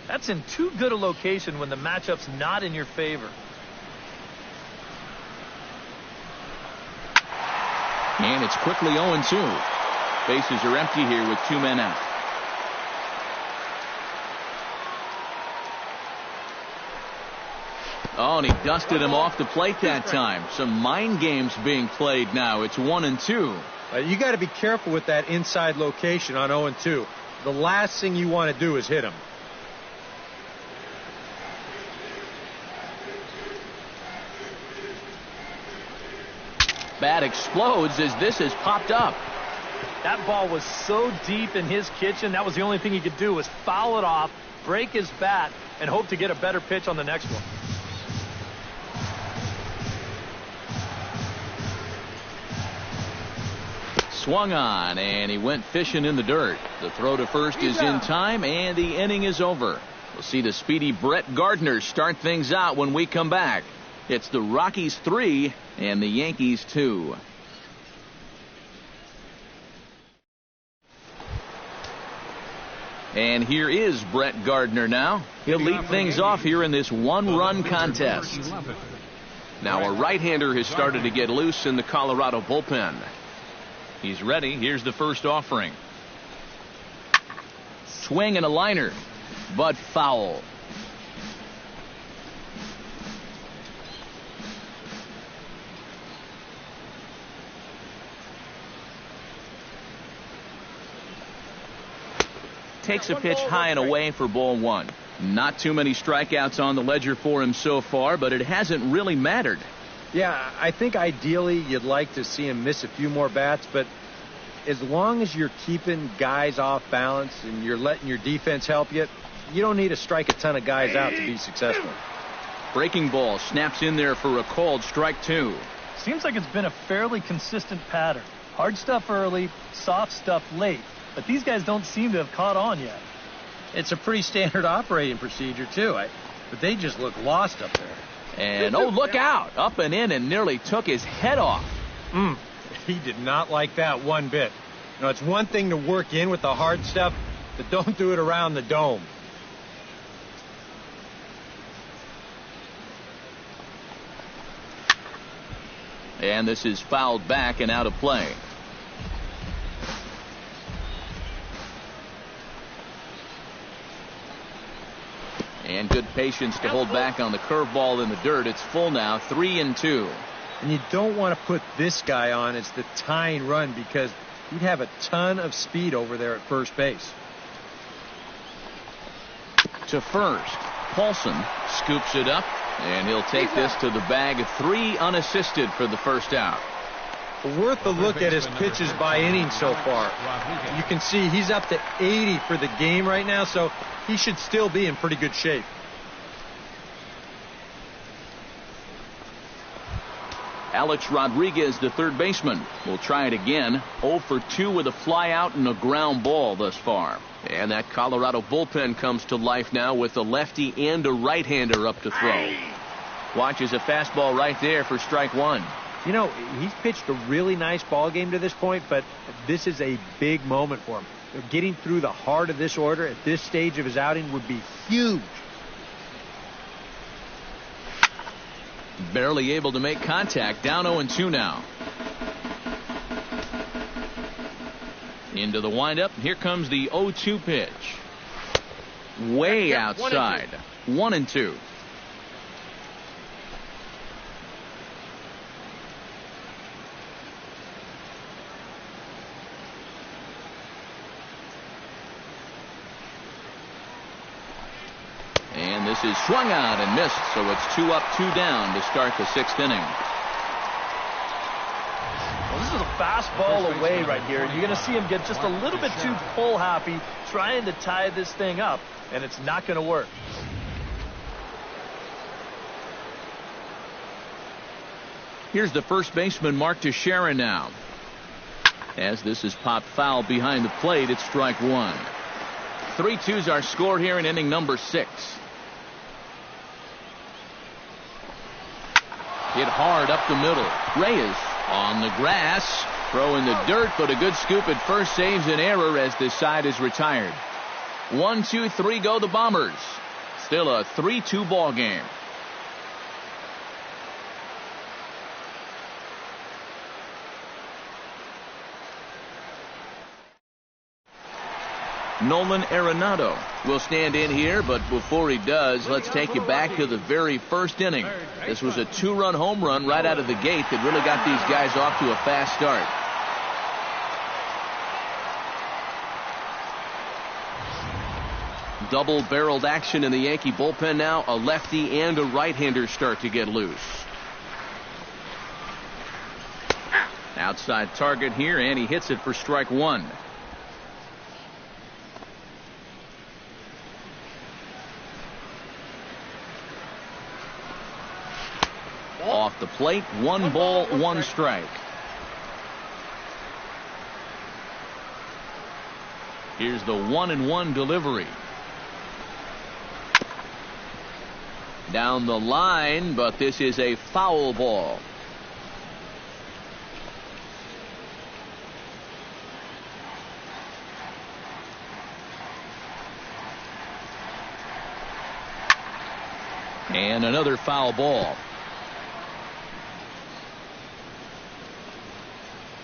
That's in too good a location when the matchup's not in your favor. And it's quickly 0-2. Bases are empty here with two men out. Oh, and he dusted him off the plate that time. Some mind games being played now. It's 1-2. You got to be careful with that inside location on 0-2. The last thing you want to do is hit him. Bat explodes as this has popped up. That ball was so deep in his kitchen, that was the only thing he could do was foul it off, break his bat, and hope to get a better pitch on the next one. Swung on, and he went fishing in the dirt. The throw to first is in time, and the inning is over. We'll see the speedy Brett Gardner start things out when we come back. It's the Rockies 3 and the Yankees 2. And here is Brett Gardner now. He'll lead things off here in this one-run contest. Now a right-hander has started to get loose in the Colorado bullpen. He's ready. Here's the first offering. Swing and a liner, but foul. Takes a pitch high and away for ball one. Not too many strikeouts on the ledger for him so far, but it hasn't really mattered. Yeah, I think ideally you'd like to see him miss a few more bats, but as long as you're keeping guys off balance and you're letting your defense help you, you don't need to strike a ton of guys out to be successful. Breaking ball snaps in there for a called strike two. Seems like it's been a fairly consistent pattern. Hard stuff early, soft stuff late. But these guys don't seem to have caught on yet. It's a pretty standard operating procedure, too. But they just look lost up there. And, oh, look out. Up and in and nearly took his head off. He did not like that one bit. You know, it's one thing to work in with the hard stuff, but don't do it around the dome. And this is fouled back and out of play. And good patience to hold back on the curveball in the dirt. It's full now, 3-2. And you don't want to put this guy on as the tying run because he'd have a ton of speed over there at first base. To first, Paulson scoops it up, and he'll take this to the bag of 3 unassisted for the first out. Worth a look at his pitches by inning so far. You can see he's up to 80 for the game right now, so he should still be in pretty good shape. Alex Rodriguez, the third baseman, will try it again. 0 for 2 with a fly out and a ground ball thus far. And that Colorado bullpen comes to life now with a lefty and a right-hander up to throw. Watches a fastball right there for strike one. You know, he's pitched a really nice ball game to this point, but this is a big moment for him. Getting through the heart of this order at this stage of his outing would be huge. Barely able to make contact. Down 0-2 now. Into the windup. Here comes the 0-2 pitch. Way outside. 1-2. this is swung out and missed, so it's 2 up, 2 down to start the 6th inning. Well, this is a fastball away right here, and you're going to see him get just a little bit too pull happy trying to tie this thing up, and it's not going to work. Here's the first baseman, Mark Teixeira, now. As this is popped foul behind the plate, it's strike 1. 3-2's our score here in inning number 6. Hit hard up the middle. Reyes on the grass, throw in the dirt, but a good scoop at first saves an error as this side is retired. 1, 2, 3 go the Bombers. Still a 3-2 ball game. Nolan Arenado will stand in here, but before he does, let's take you back to the very first inning. This was a 2-run home run right out of the gate that really got these guys off to a fast start. Double-barreled action in the Yankee bullpen now. A lefty and a right-hander start to get loose. Outside target here, and he hits it for strike 1. Off the plate, 1 ball, 1 strike. Here's the 1-1 delivery. Down the line, but this is a foul ball. And another foul ball.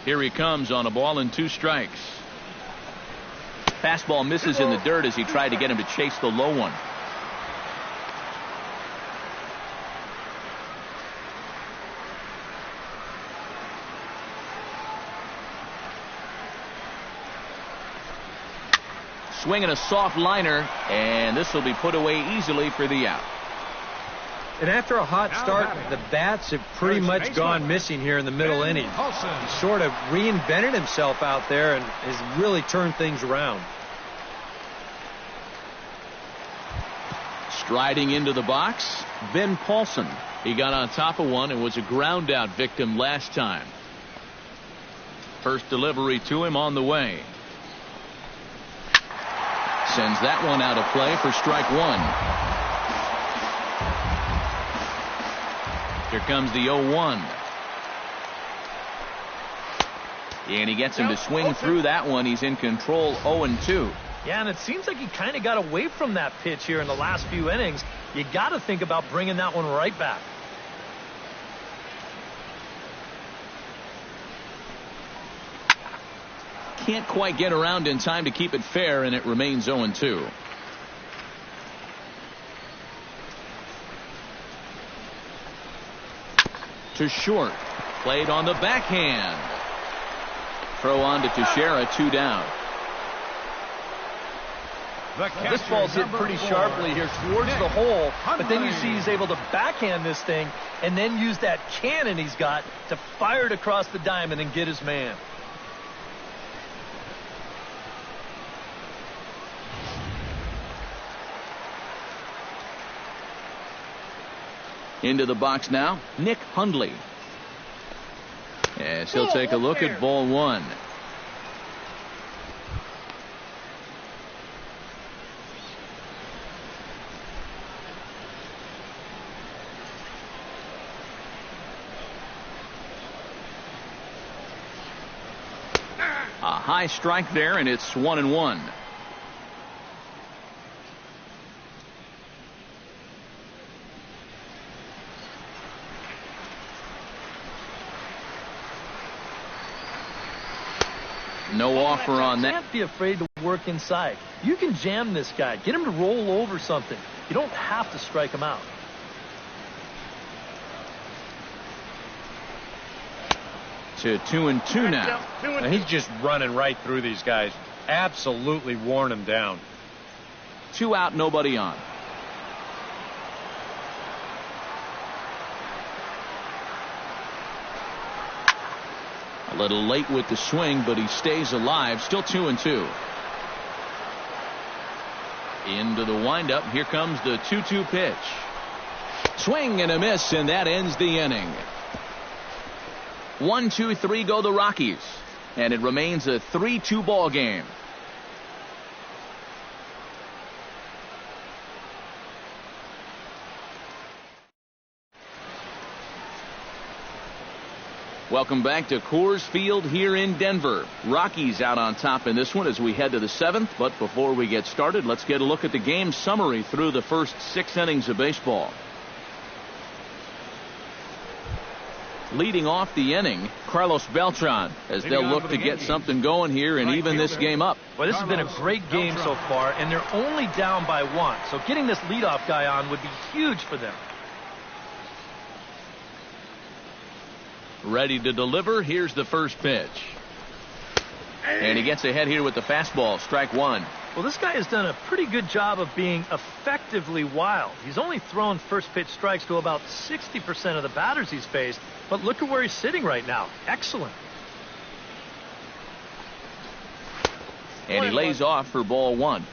Here he comes on a ball and 2 strikes. Fastball misses in the dirt as he tried to get him to chase the low one. Swinging a soft liner, and this will be put away easily for the out. And after a hot start, the bats have pretty much gone missing here in the middle innings. He sort of reinvented himself out there and has really turned things around. Striding into the box, Ben Paulson. He got on top of one and was a ground out victim last time. First delivery to him on the way. Sends that one out of play for strike 1. Here comes the 0-1. And he gets him to swing through that one. He's in control, 0-2. Yeah, and it seems like he kind of got away from that pitch here in the last few innings. You got to think about bringing that one right back. Can't quite get around in time to keep it fair, and it remains 0-2. To short. Played on the backhand. Throw on to Teixeira, 2 down. This ball's hit pretty sharply here towards the hole, but then you see he's able to backhand this thing and then use that cannon he's got to fire it across the diamond and get his man. Into the box now, Nick Hundley. Yes, he'll take a look at ball 1. A high strike there, and it's 1-1. No offer on that. Can't be afraid to work inside. You can jam this guy. Get him to roll over something. You don't have to strike him out. To 2-2 now. And he's just running right through these guys. Absolutely worn them down. 2 out, nobody on. A little late with the swing, but he stays alive. Still 2-2. Into the windup. Here comes the 2-2 pitch. Swing and a miss, and that ends the inning. 1-2-3 go the Rockies, and it remains a 3-2 ball game. Welcome back to Coors Field here in Denver. Rockies out on top in this one as we head to the 7th. But before we get started, let's get a look at the game summary through the first 6 innings of baseball. Leading off the inning, Carlos Beltran, as they'll look to get something going here and even this game up. Well, this has been a great game so far, and they're only down by 1. So getting this leadoff guy on would be huge for them. Ready to deliver. Here's the first pitch. And he gets ahead here with the fastball. Strike 1. Well, this guy has done a pretty good job of being effectively wild. He's only thrown first pitch strikes to about 60% of the batters he's faced. But look at where he's sitting right now. Excellent. And he lays off for ball 1.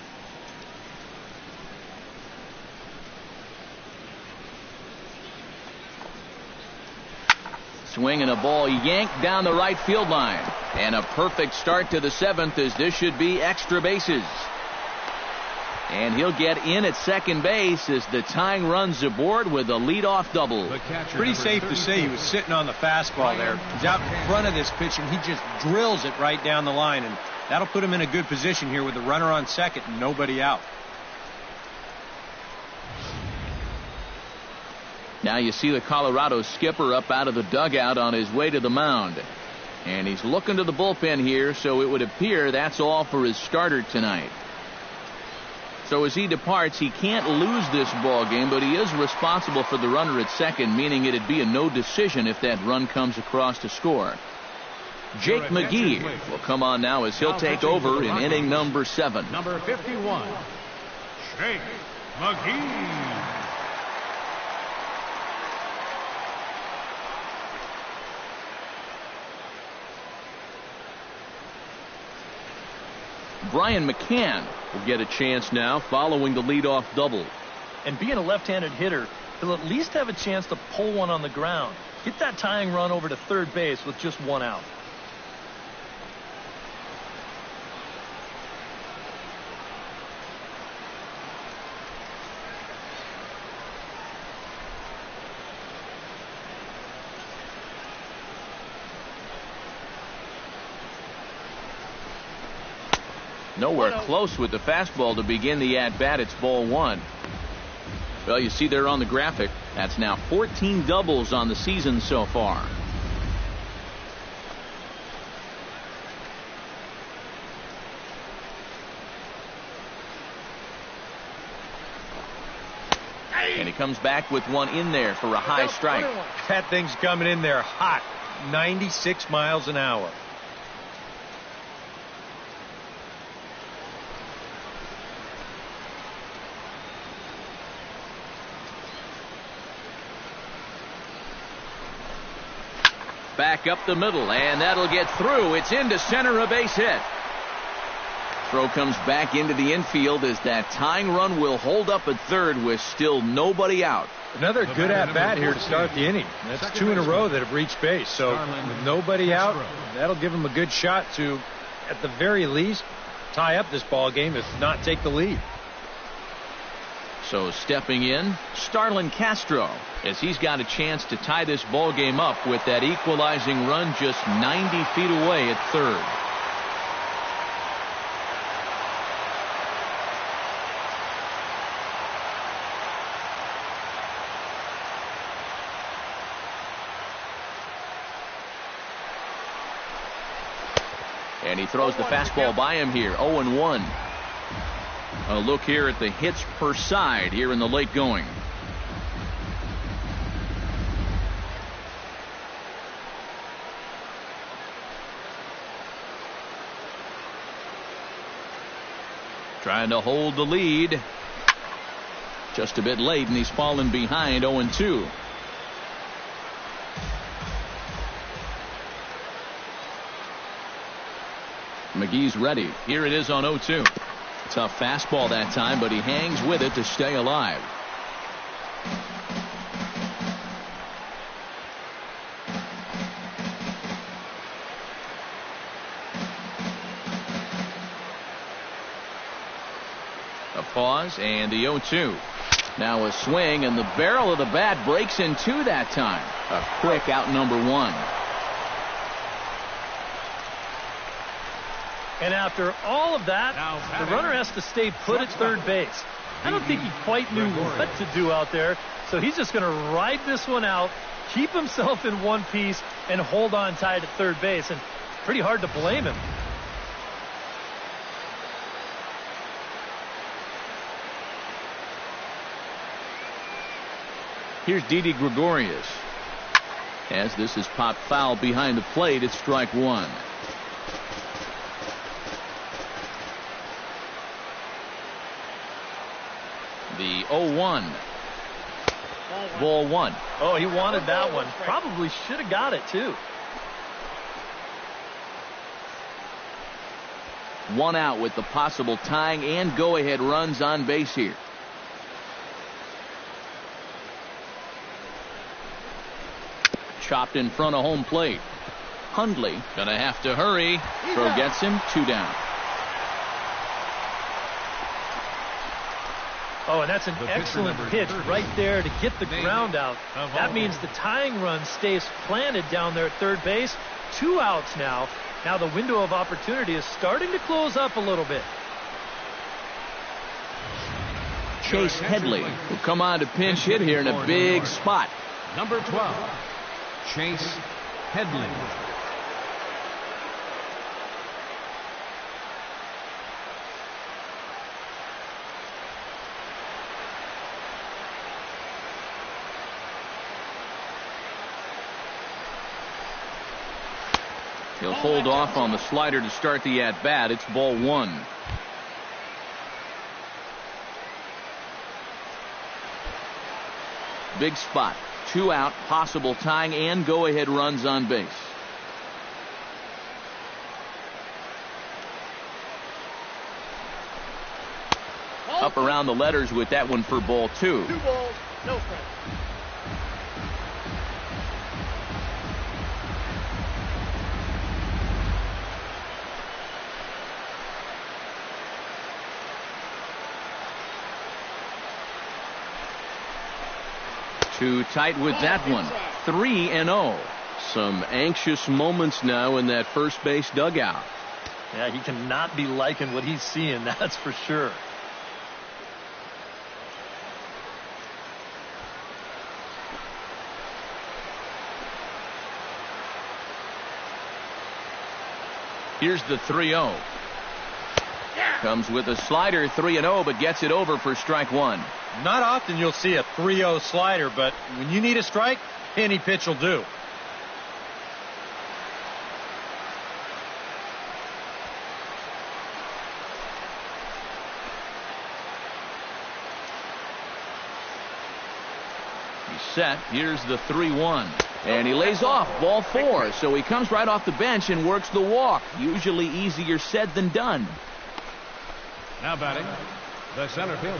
Swing and a ball yanked down the right field line. And a perfect start to the 7th, as this should be extra bases. And he'll get in at second base as the tying run's aboard with a leadoff double. Pretty safe to say he was sitting on the fastball there. He's out in front of this pitch, and he just drills it right down the line. And that'll put him in a good position here with the runner on second and nobody out. Now you see the Colorado skipper up out of the dugout on his way to the mound. And he's looking to the bullpen here, so it would appear that's all for his starter tonight. So as he departs, he can't lose this ball game, but he is responsible for the runner at second, meaning it'd be a no decision if that run comes across to score. Jake McGee will come on now as he'll take over in inning number 7. Number 51, Jake McGee. Brian McCann will get a chance now following the leadoff double. And being a left-handed hitter, he'll at least have a chance to pull one on the ground. Get that tying run over to third base with just 1 out. Nowhere close with the fastball to begin the at-bat. It's ball 1. Well, you see there on the graphic, that's now 14 doubles on the season so far. And he comes back with one in there for a high strike. That thing's coming in there hot, 96 miles an hour. Back up the middle, and that'll get through. It's into center, a base hit. Throw comes back into the infield as that tying run will hold up at third with still nobody out. Another good at-bat here to start the inning. That's 2 in a row that have reached base. So with nobody out, that'll give him a good shot to, at the very least, tie up this ball game, if not take the lead. So stepping in, Starlin Castro, as he's got a chance to tie this ball game up with that equalizing run just 90 feet away at third. And he throws the fastball by him here, 0-1. A look here at the hits per side here in the late going. Trying to hold the lead. Just a bit late, and he's fallen behind 0-2. McGee's ready. Here it is on 0-2. Tough fastball that time, but he hangs with it to stay alive. A pause and the 0-2. Now a swing, and the barrel of the bat breaks in two that time. A quick out number one. And after all of that, the runner has to stay put at third base. I don't think he quite knew what to do out there, so he's just going to ride this one out, keep himself in one piece, and hold on tight at third base. And pretty hard to blame him. Here's Didi Gregorius. As this is popped foul behind the plate, it's strike one. The 0-1. Ball one. Oh, he wanted that one. Probably should have got it, too. One out with the possible tying and go-ahead runs on base here. Chopped in front of home plate. Hundley gonna have to hurry. Throw gets him, 2 down. Oh, and that's an excellent pitch right there to get the ground out. That means the tying run stays planted down there at third base. 2 outs now. Now the window of opportunity is starting to close up a little bit. Chase Headley will come on to pinch hit here in a big spot. Number 12, Chase Headley. He'll hold off on the slider to start the at-bat. It's ball one. Big spot. 2 out, possible tying and go-ahead runs on base. Up around the letters with that one for ball 2. 2 balls, no strikes. Too tight with that one. 3-0. Some anxious moments now in that first base dugout. Yeah, he cannot be liking what he's seeing, that's for sure. Here's the 3-0. Comes with a slider, 3-0, but gets it over for strike one. Not often you'll see a 3-0 slider, but when you need a strike, any pitch will do. He's set. Here's the 3-1. And he lays off ball 4. So he comes right off the bench and works the walk. Usually easier said than done. Now batting, the center fielder,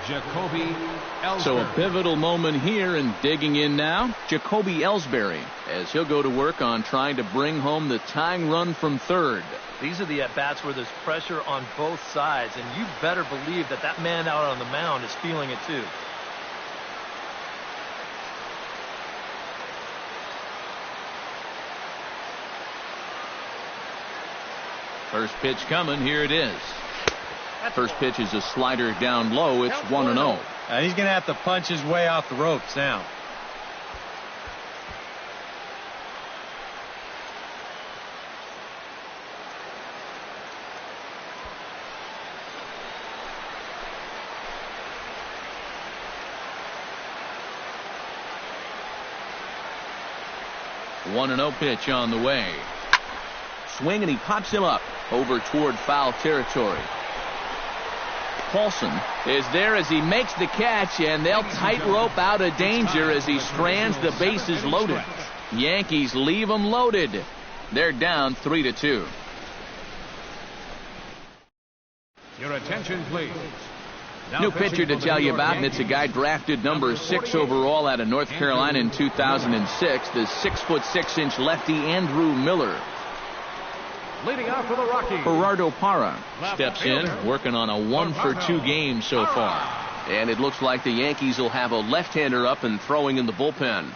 Jacoby Ellsbury. So a pivotal moment here, and digging in now, Jacoby Ellsbury, as he'll go to work on trying to bring home the tying run from third. These are the at-bats where there's pressure on both sides, and you better believe that that man out on the mound is feeling it too. First pitch coming. Here it is. First pitch is a slider down low. It's 1-0. He's going to have to punch his way off the ropes now. The 1-0 pitch on the way. Swing, and he pops him up over toward foul territory. Paulson is there as he makes the catch, and they'll tightrope out of danger as he strands the bases loaded. Yankees leave them loaded. They're down 3-2. Your attention, please. New pitcher to tell you about, and it's a guy drafted number 6 overall out of North Carolina in 2006, the 6'6" lefty Andrew Miller. Leading off for the Rockies, Gerardo Parra steps in, working on a 1-for-2 game so far. And it looks like the Yankees will have a left-hander up and throwing in the bullpen.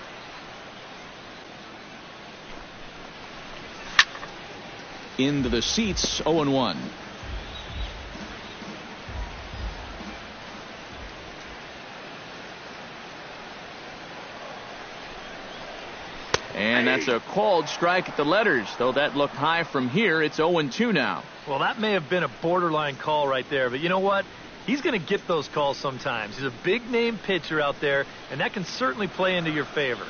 Into the seats, 0-1. And that's a called strike at the letters, though that looked high from here. It's 0-2 now. Well, that may have been a borderline call right there, but you know what? He's going to get those calls sometimes. He's a big-name pitcher out there, and that can certainly play into your favor.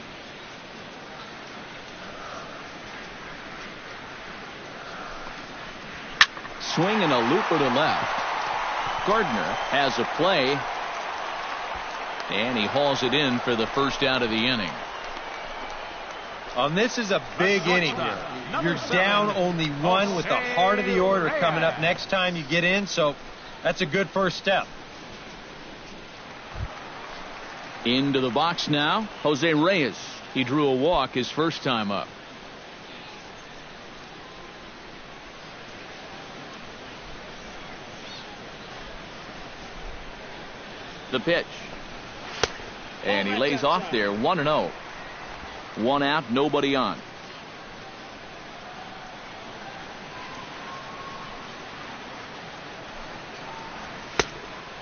Swing and a looper to left. Gardner has a play, and he hauls it in for the first out of the inning. This is a big inning here. You're down only 1 with the heart of the order coming up next time you get in, so that's a good first step. Into the box now, Jose Reyes. He drew a walk his first time up. The pitch. And he lays off there, 1-0. 1 out, nobody on.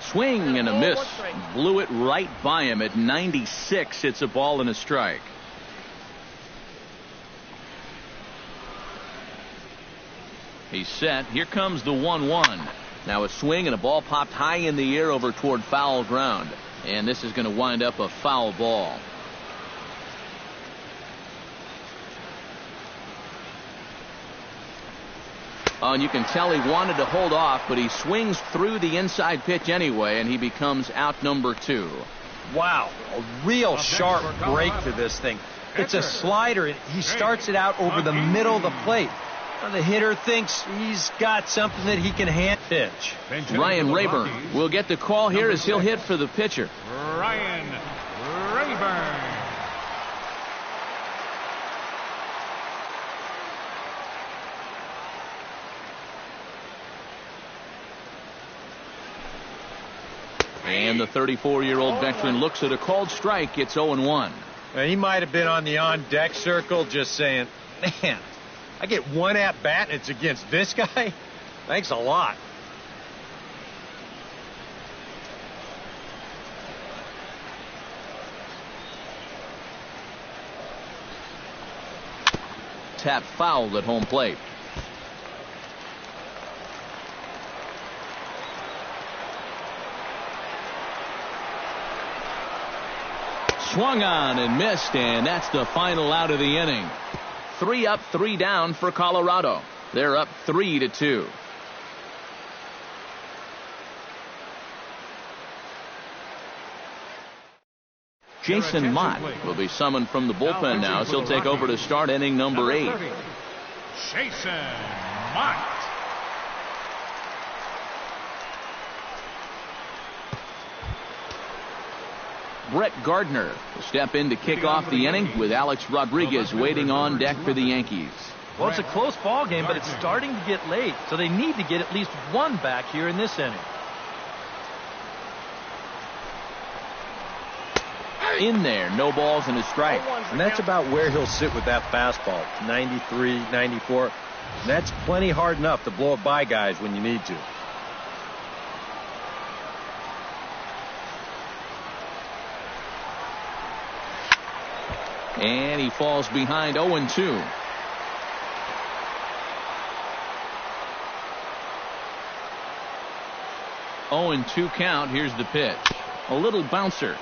Swing and a miss. Blew it right by him at 96. It's a ball and a strike. He's set. Here comes the 1-1. Now a swing and a ball popped high in the air over toward foul ground. And this is going to wind up a foul ball. And you can tell he wanted to hold off, but he swings through the inside pitch anyway, and he becomes out number 2. Wow, a real sharp break to this thing. It's a slider. He starts it out over the middle of the plate. The hitter thinks he's got something that he can hand pitch. Ryan Rayburn will get the call here as he'll hit for the pitcher. Ryan Rayburn. And the 34-year-old veteran looks at a called strike. It's 0-1. He might have been on the on-deck circle just saying, man, I get 1 at-bat and it's against this guy? Thanks a lot. Tap fouled at home plate. Swung on and missed, and that's the final out of the inning. 3 up, 3 down for Colorado. They're up 3-2. Jason Mott will be summoned from the bullpen now as he'll take over to start inning number 8. Jason Mott. Brett Gardner will step in to kick off the inning with Alex Rodriguez waiting on deck for the Yankees. Well, it's a close ball game, but it's starting to get late, so they need to get at least 1 back here in this inning. In there, no balls and a strike. And that's about where he'll sit with that fastball, 93, 94. And that's plenty hard enough to blow it by guys when you need to. And he falls behind 0-2. Oh, 2 count. Here's the pitch. A little bouncer.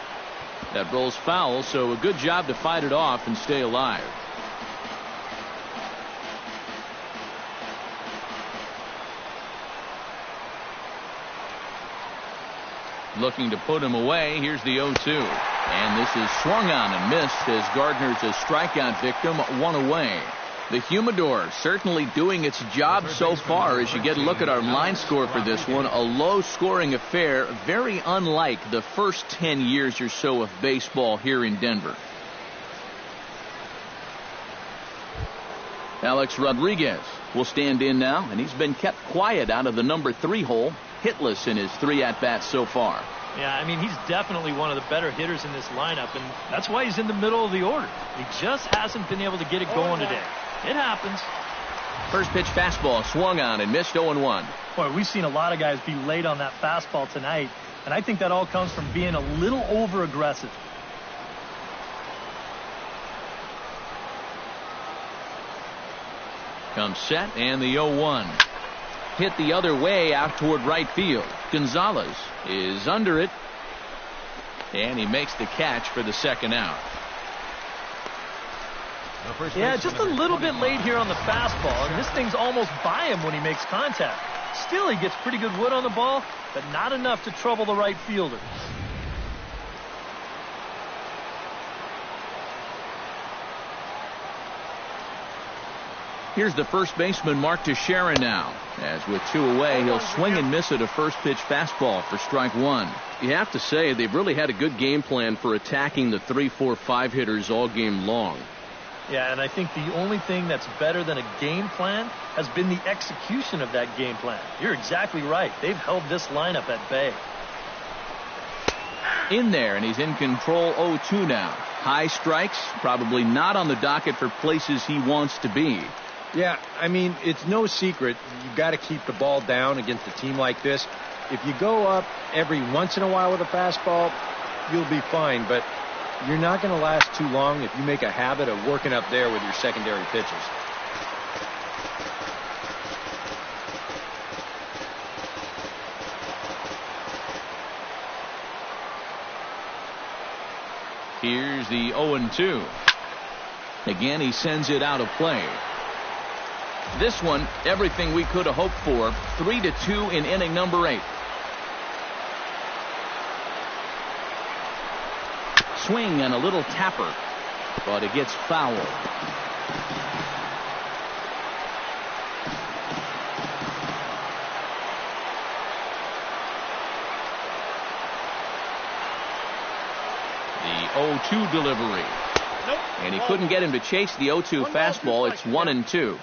That rolls foul, so a good job to fight it off and stay alive. Looking to put him away. Here's the 0-2. And this is swung on and missed as Gardner's a strikeout victim, 1 away. The humidor certainly doing its job so far. As you get a look at our line score for this one, a low-scoring affair, very unlike the first 10 years or so of baseball here in Denver. Alex Rodriguez will stand in now, and he's been kept quiet out of the number 3 hole, hitless in his 3 at-bats so far. Yeah, I mean, he's definitely one of the better hitters in this lineup, and that's why he's in the middle of the order. He just hasn't been able to get it going today. It happens. First pitch fastball swung on and missed 0-1. Boy, we've seen a lot of guys be late on that fastball tonight, and I think that all comes from being a little over-aggressive. Comes set, and the 0-1. Hit the other way out toward right field. Gonzalez is under it, and he makes the catch for the second out. Yeah, just a little bit late here on the fastball, and this thing's almost by him when he makes contact. Still, he gets pretty good wood on the ball, but not enough to trouble the right fielder. Here's the first baseman, Mark Teixeira, now. As with 2 away, he'll swing and miss at a first pitch fastball for strike 1. You have to say they've really had a good game plan for attacking the 3, 4, 5 hitters all game long. Yeah, and I think the only thing that's better than a game plan has been the execution of that game plan. You're exactly right. They've held this lineup at bay. In there, and he's in control. 0-2 now. High strikes, probably not on the docket for places he wants to be. Yeah, I mean, it's no secret. You've got to keep the ball down against a team like this. If you go up every once in a while with a fastball, you'll be fine. But you're not going to last too long if you make a habit of working up there with your secondary pitches. Here's the 0-2. Again, he sends it out of play. This one, everything we could have hoped for. 3-2 in inning number 8. Swing and a little tapper, but it gets foul. The 0-2 delivery. And he couldn't get him to chase the 0-2 fastball. It's 1-2.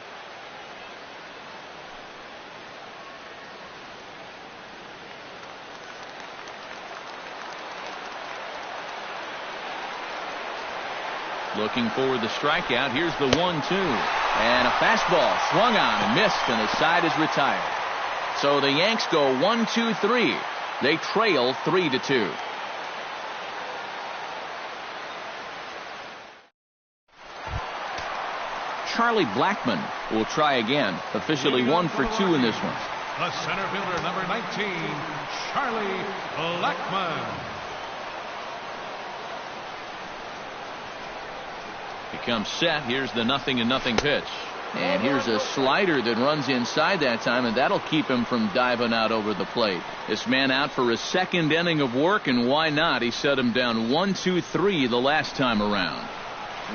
Looking for the strikeout. Here's the 1-2. And a fastball swung on and missed, and the side is retired. So the Yanks go 1-2-3. They trail 3-2. Charlie Blackmon will try again. Officially 1 for 2 in this one. The center fielder, number 19, Charlie Blackmon. He comes set. Here's the 0-0 pitch. And here's a slider that runs inside that time, and that'll keep him from diving out over the plate. This man out for his second inning of work, and why not? He set him down 1-2-3 the last time around.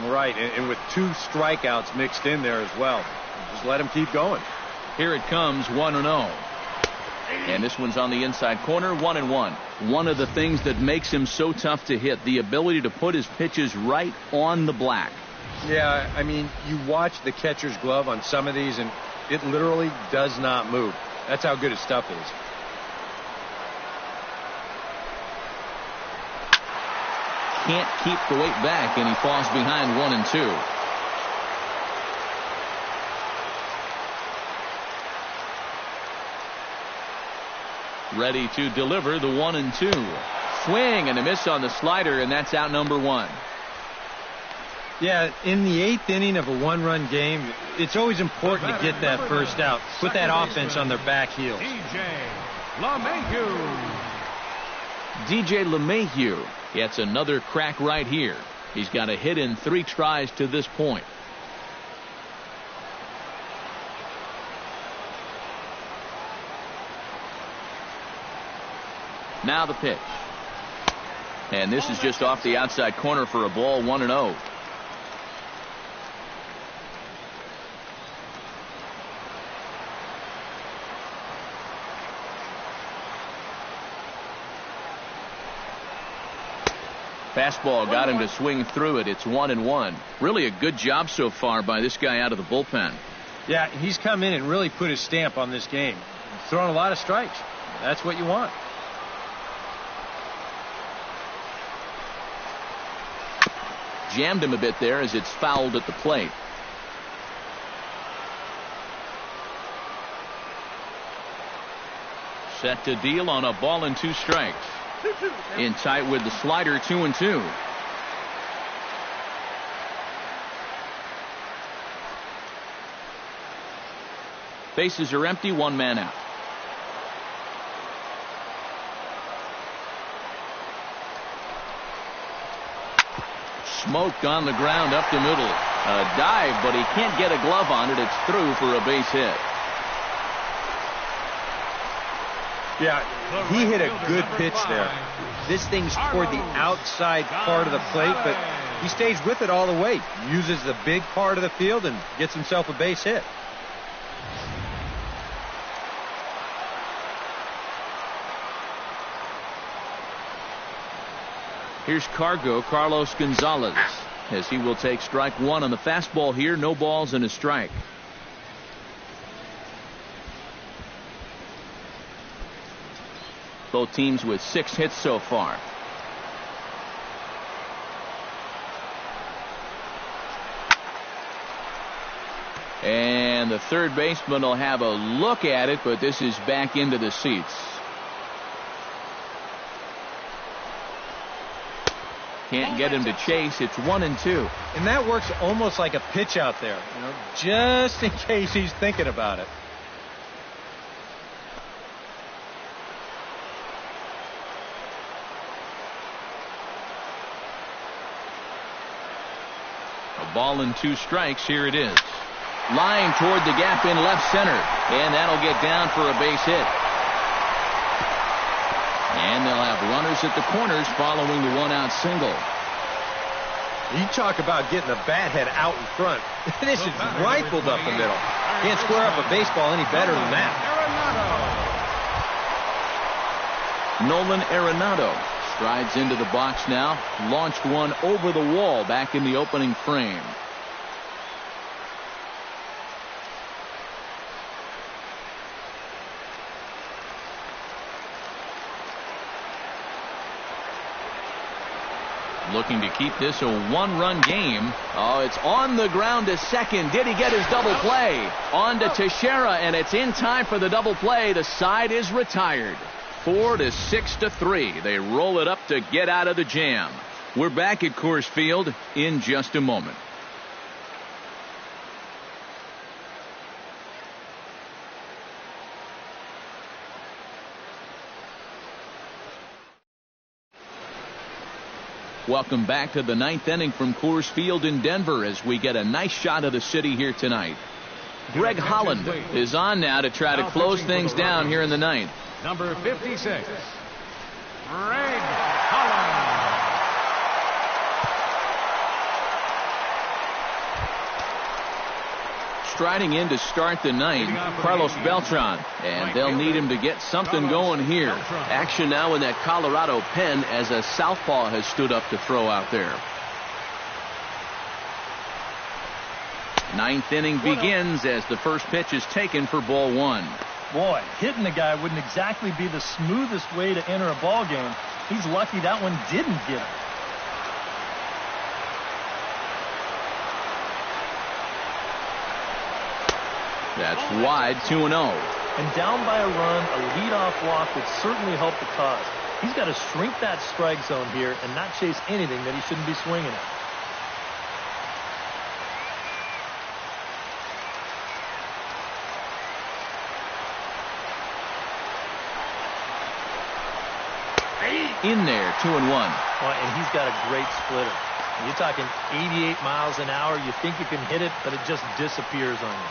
Right, and with 2 strikeouts mixed in there as well. Just let him keep going. Here it comes, 1-0. And this one's on the inside corner, 1-1. One of the things that makes him so tough to hit, the ability to put his pitches right on the black. Yeah, I mean, you watch the catcher's glove on some of these, and it literally does not move. That's how good his stuff is. Can't keep the weight back, and he falls behind 1-2. Ready to deliver the 1-2. Swing and a miss on the slider, and that's out number 1. Yeah, in the 8th inning of a 1-run game, it's always important to get that first out. Put that offense on their back heels. DJ LeMahieu gets another crack right here. He's got a hit in 3 tries to this point. Now the pitch. And this is just off the outside corner for a ball, 1-0. Fastball got him to swing through it. It's 1-1. Really a good job so far by this guy out of the bullpen. Yeah, he's come in and really put his stamp on this game. He's thrown a lot of strikes. That's what you want. Jammed him a bit there as it's fouled at the plate. Set to deal on a ball and 2 strikes. In tight with the slider, 2-2. Bases are empty, 1 man out. Smoked on the ground up the middle. A dive, but he can't get a glove on it. It's through for a base hit. Yeah, he hit a good pitch there. This thing's toward the outside part of the plate, but he stays with it all the way. Uses the big part of the field and gets himself a base hit. Here's Carlos Gonzalez, as he will take strike 1 on the fastball here. No balls and a strike. Both teams with 6 hits so far. And the third baseman will have a look at it, but this is back into the seats. Can't get him to chase. It's 1-2. And that works almost like a pitch out there, just in case he's thinking about it. A ball and 2 strikes. Here it is. Line toward the gap in left center. And that'll get down for a base hit. And they'll have runners at the corners following the 1-out single. You talk about getting the bat head out in front. This is rifled up the middle. Can't square up a baseball any better than that. Nolan Arenado strides into the box now. Launched one over the wall back in the opening frame. Looking to keep this a 1-run game. Oh, it's on the ground to second. Did he get his double play? On to Teixeira, and it's in time for the double play. The side is retired. 4-6-3. They roll it up to get out of the jam. We're back at Coors Field in just a moment. Welcome back to the 9th inning from Coors Field in Denver as we get a nice shot of the city here tonight. Greg Holland is on now to try to close things down here in the 9th. Number 56, Greg Holland. Striding in to start the 9th, Carlos Beltran, and they'll need him to get something going here. Action now in that Colorado pen as a southpaw has stood up to throw out there. 9th inning begins as the first pitch is taken for ball 1. Boy, hitting the guy wouldn't exactly be the smoothest way to enter a ball game. He's lucky that one didn't get him. That's wide, 2-0. And down by a run, a leadoff walk would certainly help the cause. He's got to shrink that strike zone here and not chase anything that he shouldn't be swinging at. In there, 2-1. Well, and he's got a great splitter. You're talking 88 miles an hour. You think you can hit it, but it just disappears on you.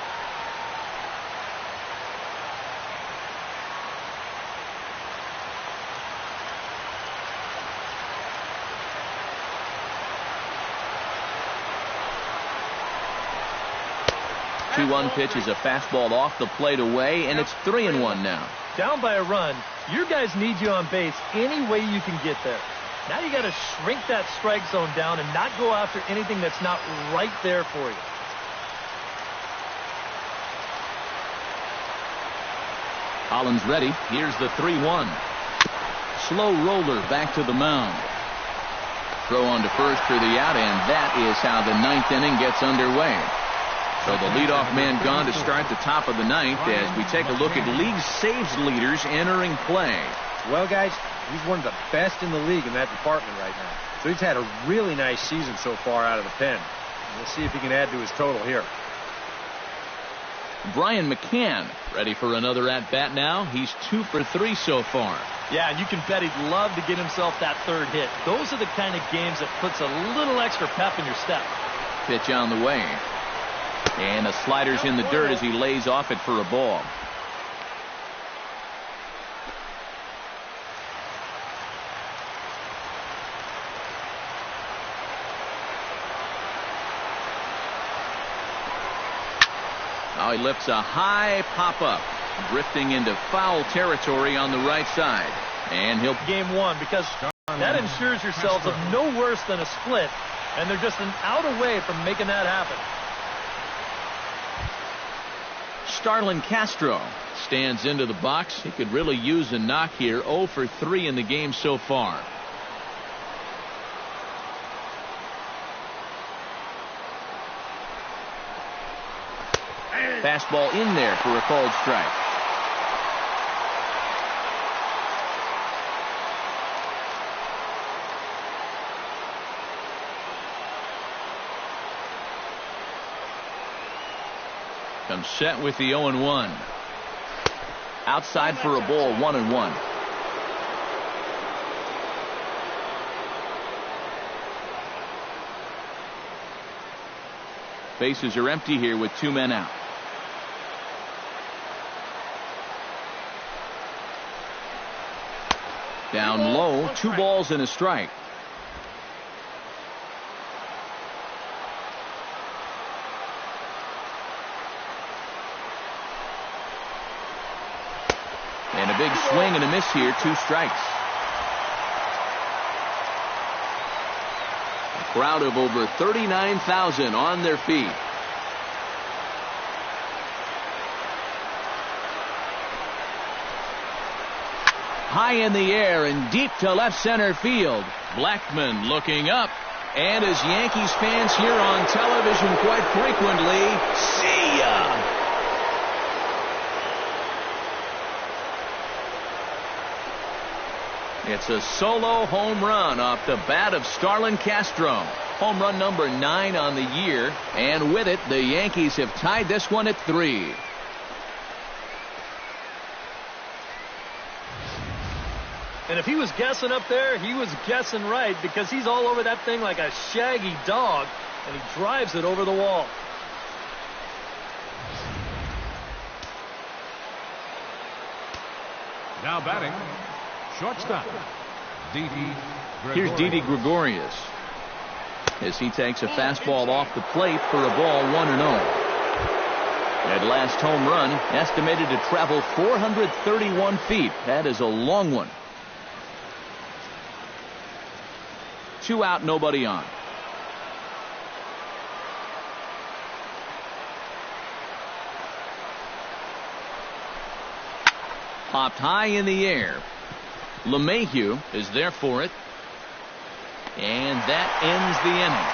The 2-1 pitch is a fastball off the plate away, and it's 3-1 now. Down by a run, your guys need you on base any way you can get there. Now you got to shrink that strike zone down and not go after anything that's not right there for you. Collins ready. Here's the 3-1. Slow roller back to the mound. Throw on to first for the out, and that is how the ninth inning gets underway. So the leadoff man gone to start the top of the ninth as we take a look at league saves leaders entering play. Well, guys, he's one of the best in the league in that department right now. So he's had a really nice season so far out of the pen. We'll see if he can add to his total here. Brian McCann ready for another at-bat now. He's 2 for 3 so far. Yeah, and you can bet he'd love to get himself that third hit. Those are the kind of games that puts a little extra pep in your step. Pitch on the way. And the slider's in the dirt as he lays off it for a ball. Now he lifts a high pop-up, drifting into foul territory on the right side. And he'll game one, because that ensures yourselves of no worse than a split, and they're just an out away from making that happen. Starlin Castro stands into the box. He could really use a knock here. 0 for 3 in the game so far. Fastball in there for a called strike. Comes set with the 0-1. Outside for a ball, 1-1. Bases are empty here with 2 men out. Down low, 2 balls and a strike. And a big swing and a miss here, 2 strikes. A crowd of over 39,000 on their feet. High in the air and deep to left center field. Blackmon looking up. And as Yankees fans hear on television quite frequently, see ya! It's a solo home run off the bat of Starlin Castro. Home run number 9 on the year. And with it, the Yankees have tied this one at 3. And if he was guessing up there, he was guessing right, because he's all over that thing like a shaggy dog, and he drives it over the wall. Now batting, shortstop, Didi Gregorius. Here's Didi Gregorius as he takes a fastball off the plate for a ball, 1-0. That last home run estimated to travel 431 feet. That is a long one. 2 out, nobody on. Popped high in the air. LeMahieu is there for it. And that ends the inning.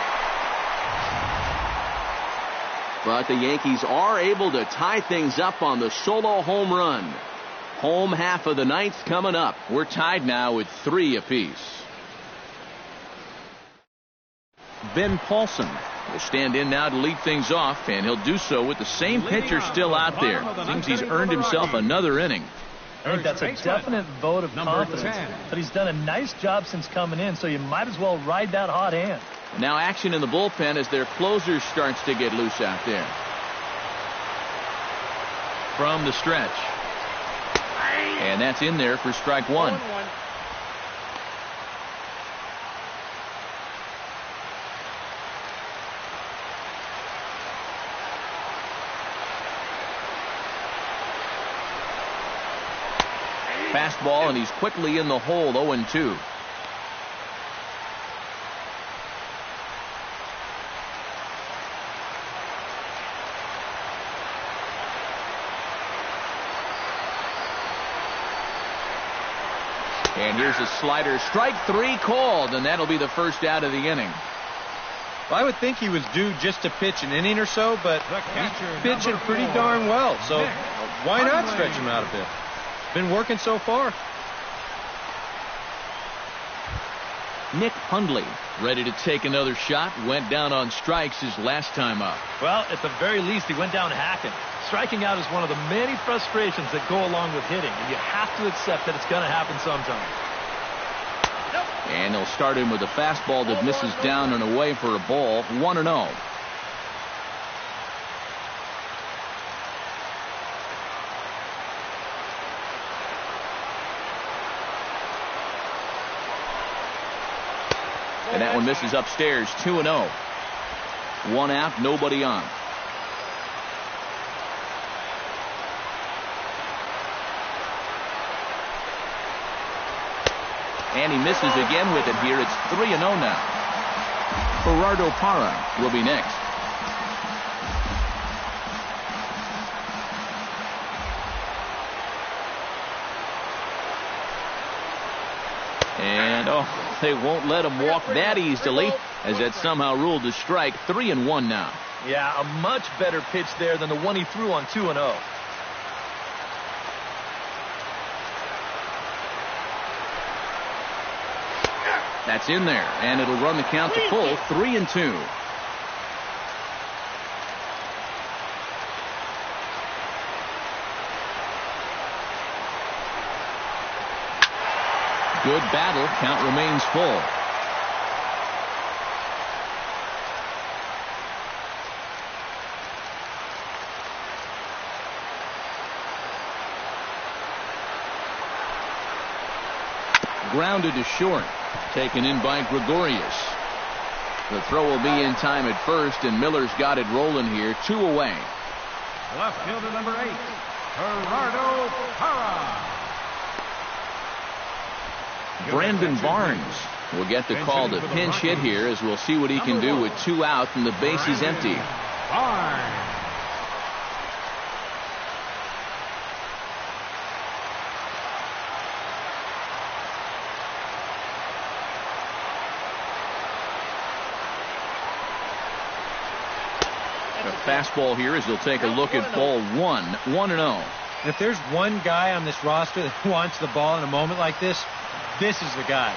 But the Yankees are able to tie things up on the solo home run. Home half of the ninth coming up. We're tied now with 3 apiece. Ben Paulson will stand in now to lead things off, and he'll do so with the same pitcher still out there. Seems he's earned himself another inning. I think that's a definite vote of confidence, but he's done a nice job since coming in, so you might as well ride that hot hand. Now action in the bullpen as their closer starts to get loose out there. From the stretch. And that's in there for strike 1. Fastball, and he's quickly in the hole, 0-2. And here's a slider. Strike 3 called, and that'll be the first out of the inning. Well, I would think he was due just to pitch an inning or so, but he's pitching pretty darn well. So why not stretch him out a bit? Been working so far. Nick Hundley ready to take another shot. Went down on strikes his last time up. Well, at the very least, he went down hacking. Striking out is one of the many frustrations that go along with hitting, and you have to accept that it's going to happen sometime. And he'll start him with a fastball that misses down and away for a ball. 1-0. And that one misses upstairs. 2-0. 1 out, nobody on. And he misses again with it here. It's 3-0 now. Gerardo Parra will be next. And they won't let him walk that easily, as that somehow ruled a strike. 3-1 now. Yeah, a much better pitch there than the one he threw on 2-0. That's in there, and it'll run the count to full. 3-2. Good battle. Count remains full. Grounded to short. Taken in by Gregorius. The throw will be in time at first, and Miller's got it rolling here. 2 away. Left fielder number 8, Gerardo Parra. Brandon Barnes will get the call to pinch hit here, as we'll see what he can do with 2 out and the bases empty. Barnes. Fastball here as he'll take a look at ball 1. 1-0. If there's one guy on this roster that wants the ball in a moment like this, this is the guy.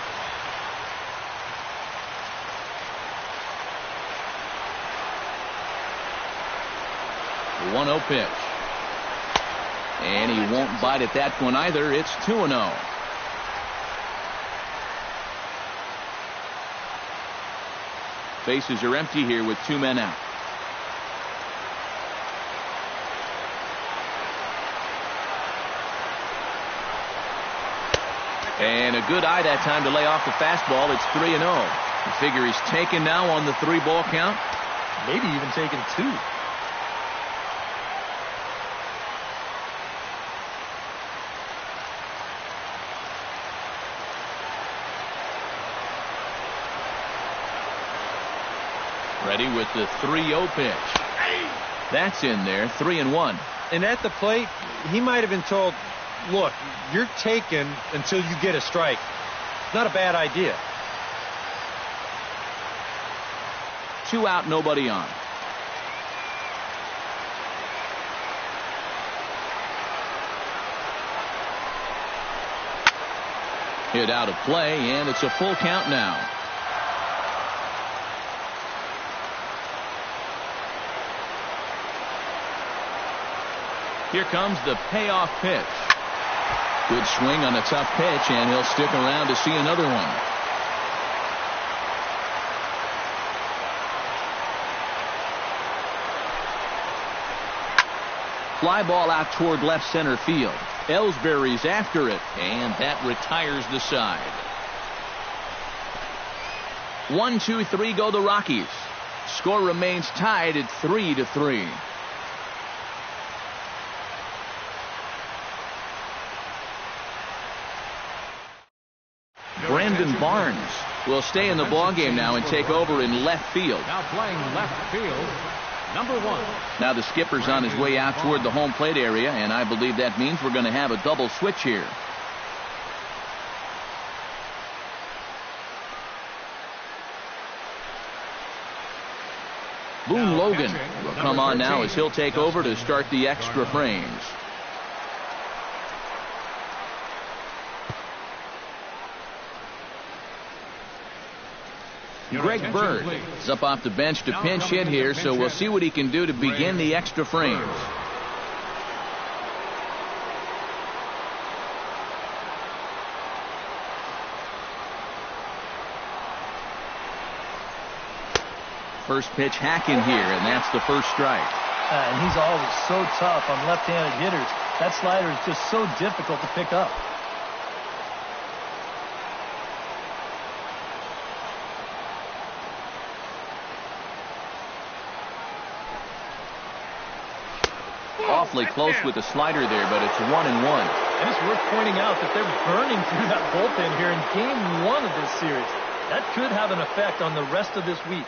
The 1-0 pitch. And he won't bite at that one either. It's 2-0. Bases are empty here with 2 men out. And a good eye that time to lay off the fastball. It's 3-0. You figure he's taken now on the 3-ball count. Maybe even taken 2. Ready with the 3-0 pitch. That's in there. 3-1. And at the plate, he might have been told, look, you're taken until you get a strike. Not a bad idea. 2 out, nobody on. Hit out of play, and it's a full count now. Here comes the payoff pitch. Good swing on a tough pitch, and he'll stick around to see another one. Fly ball out toward left center field. Ellsbury's after it, and that retires the side. 1, 2, 3 go the Rockies. Score remains tied at 3-3. Brandon Barnes will stay in the ballgame now and take over in left field. Now playing left field, number 1. Now the skipper's on his way out toward the home plate area, and I believe that means we're going to have a double switch here. Boone Logan will come on now as he'll take over to start the extra frames. Greg Bird is up off the bench to pinch hit here, so we'll see what he can do to begin the extra frames. First pitch hacking here, and that's the first strike. And he's always so tough on left-handed hitters. That slider is just so difficult to pick up. Awfully close with the slider there, but it's 1-1. And it's worth pointing out that they're burning through that bullpen here in game 1 of this series. That could have an effect on the rest of this week.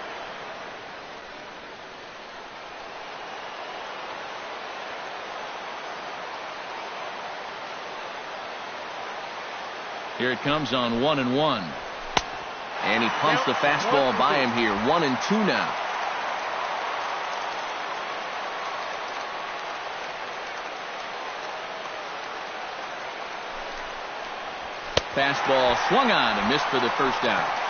Here it comes on 1-1. And he pumps the fastball by him here. 1-2 now. Fastball swung on and missed for the first out.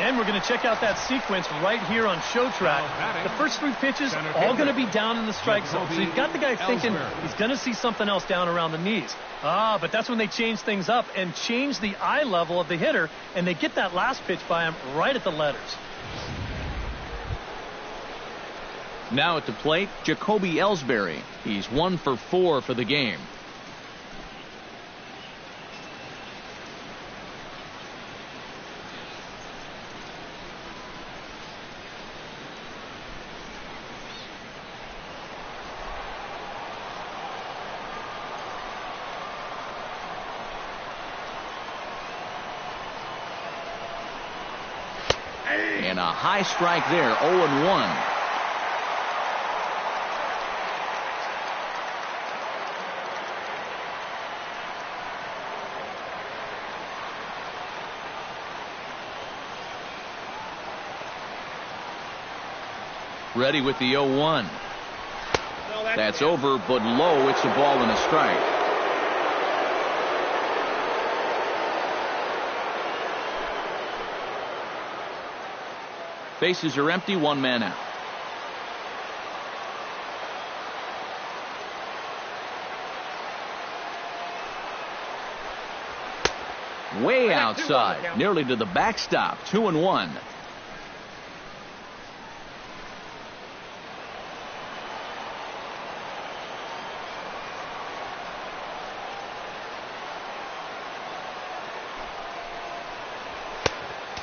And we're going to check out that sequence right here on Show Track. The first 3 pitches all going to be down in the strike zone. So you've got the guy thinking he's going to see something else down around the knees. But that's when they change things up and change the eye level of the hitter, and they get that last pitch by him right at the letters. Now at the plate, Jacoby Ellsbury. He's 1 for 4 for the game. And a high strike there, 0-1. Ready with the 0-1. That's over, but low. It's a ball and a strike. Bases are empty, 1 man out. Way outside, nearly to the backstop, 2-1.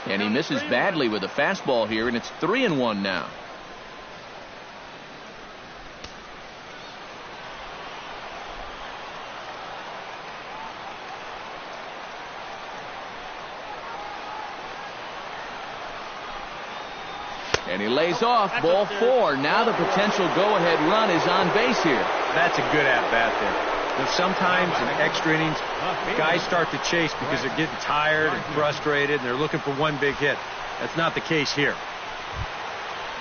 And he misses badly with a fastball here, and it's 3-1 now. And he lays off, ball 4. Now the potential go-ahead run is on base here. That's a good at-bat there. And sometimes in extra innings, guys start to chase because they're getting tired and frustrated, and they're looking for one big hit. That's not the case here.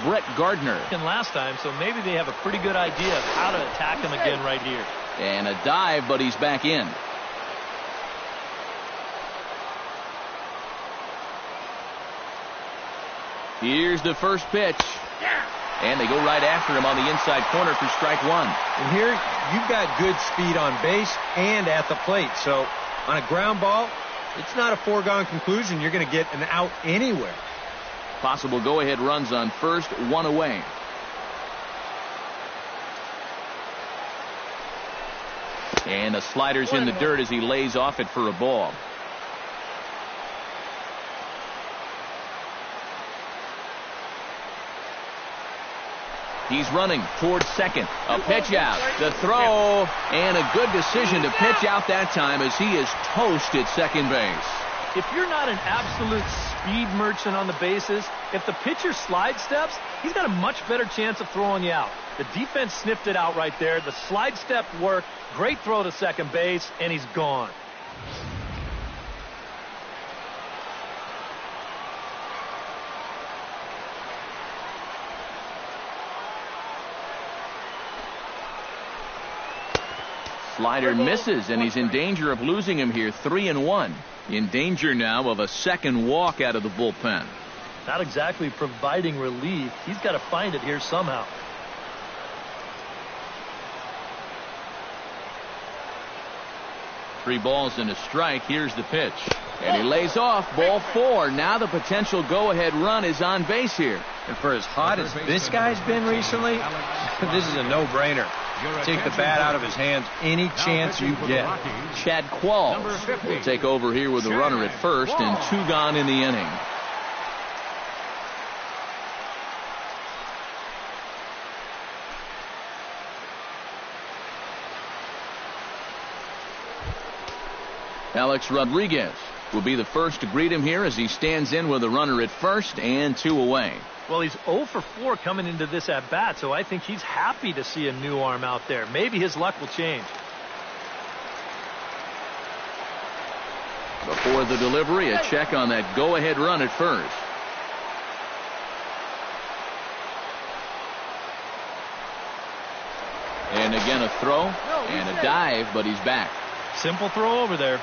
Brett Gardner. And last time, so maybe they have a pretty good idea of how to attack him again right here. And a dive, but he's back in. Here's the first pitch. And they go right after him on the inside corner for strike 1. And here, you've got good speed on base and at the plate. So on a ground ball, it's not a foregone conclusion you're going to get an out anywhere. Possible go-ahead runs on first, 1 away. And the slider's in the dirt as he lays off it for a ball. He's running towards second. A pitch out. The throw. And a good decision to pitch out that time as he is toast at second base. If you're not an absolute speed merchant on the bases, if the pitcher slide steps, he's got a much better chance of throwing you out. The defense sniffed it out right there. The slide step worked. Great throw to second base, and he's gone. Slider misses, and he's in danger of losing him here. 3-1. In danger now of a second walk out of the bullpen. Not exactly providing relief. He's got to find it here somehow. Three balls and a strike. Here's the pitch. And he lays off. Ball 4. Now the potential go-ahead run is on base here. And for as hot as this guy's been recently, this is a no-brainer. Take the bat out of his hands any chance you get. Chad Qualls will take over here with a runner at first and 2 gone in the inning. Alex Rodriguez will be the first to greet him here as he stands in with a runner at first and 2 away. Well, he's 0 for 4 coming into this at-bat, so I think he's happy to see a new arm out there. Maybe his luck will change. Before the delivery, a check on that go-ahead run at first. And again a throw and a dive, but he's back. Simple throw over there.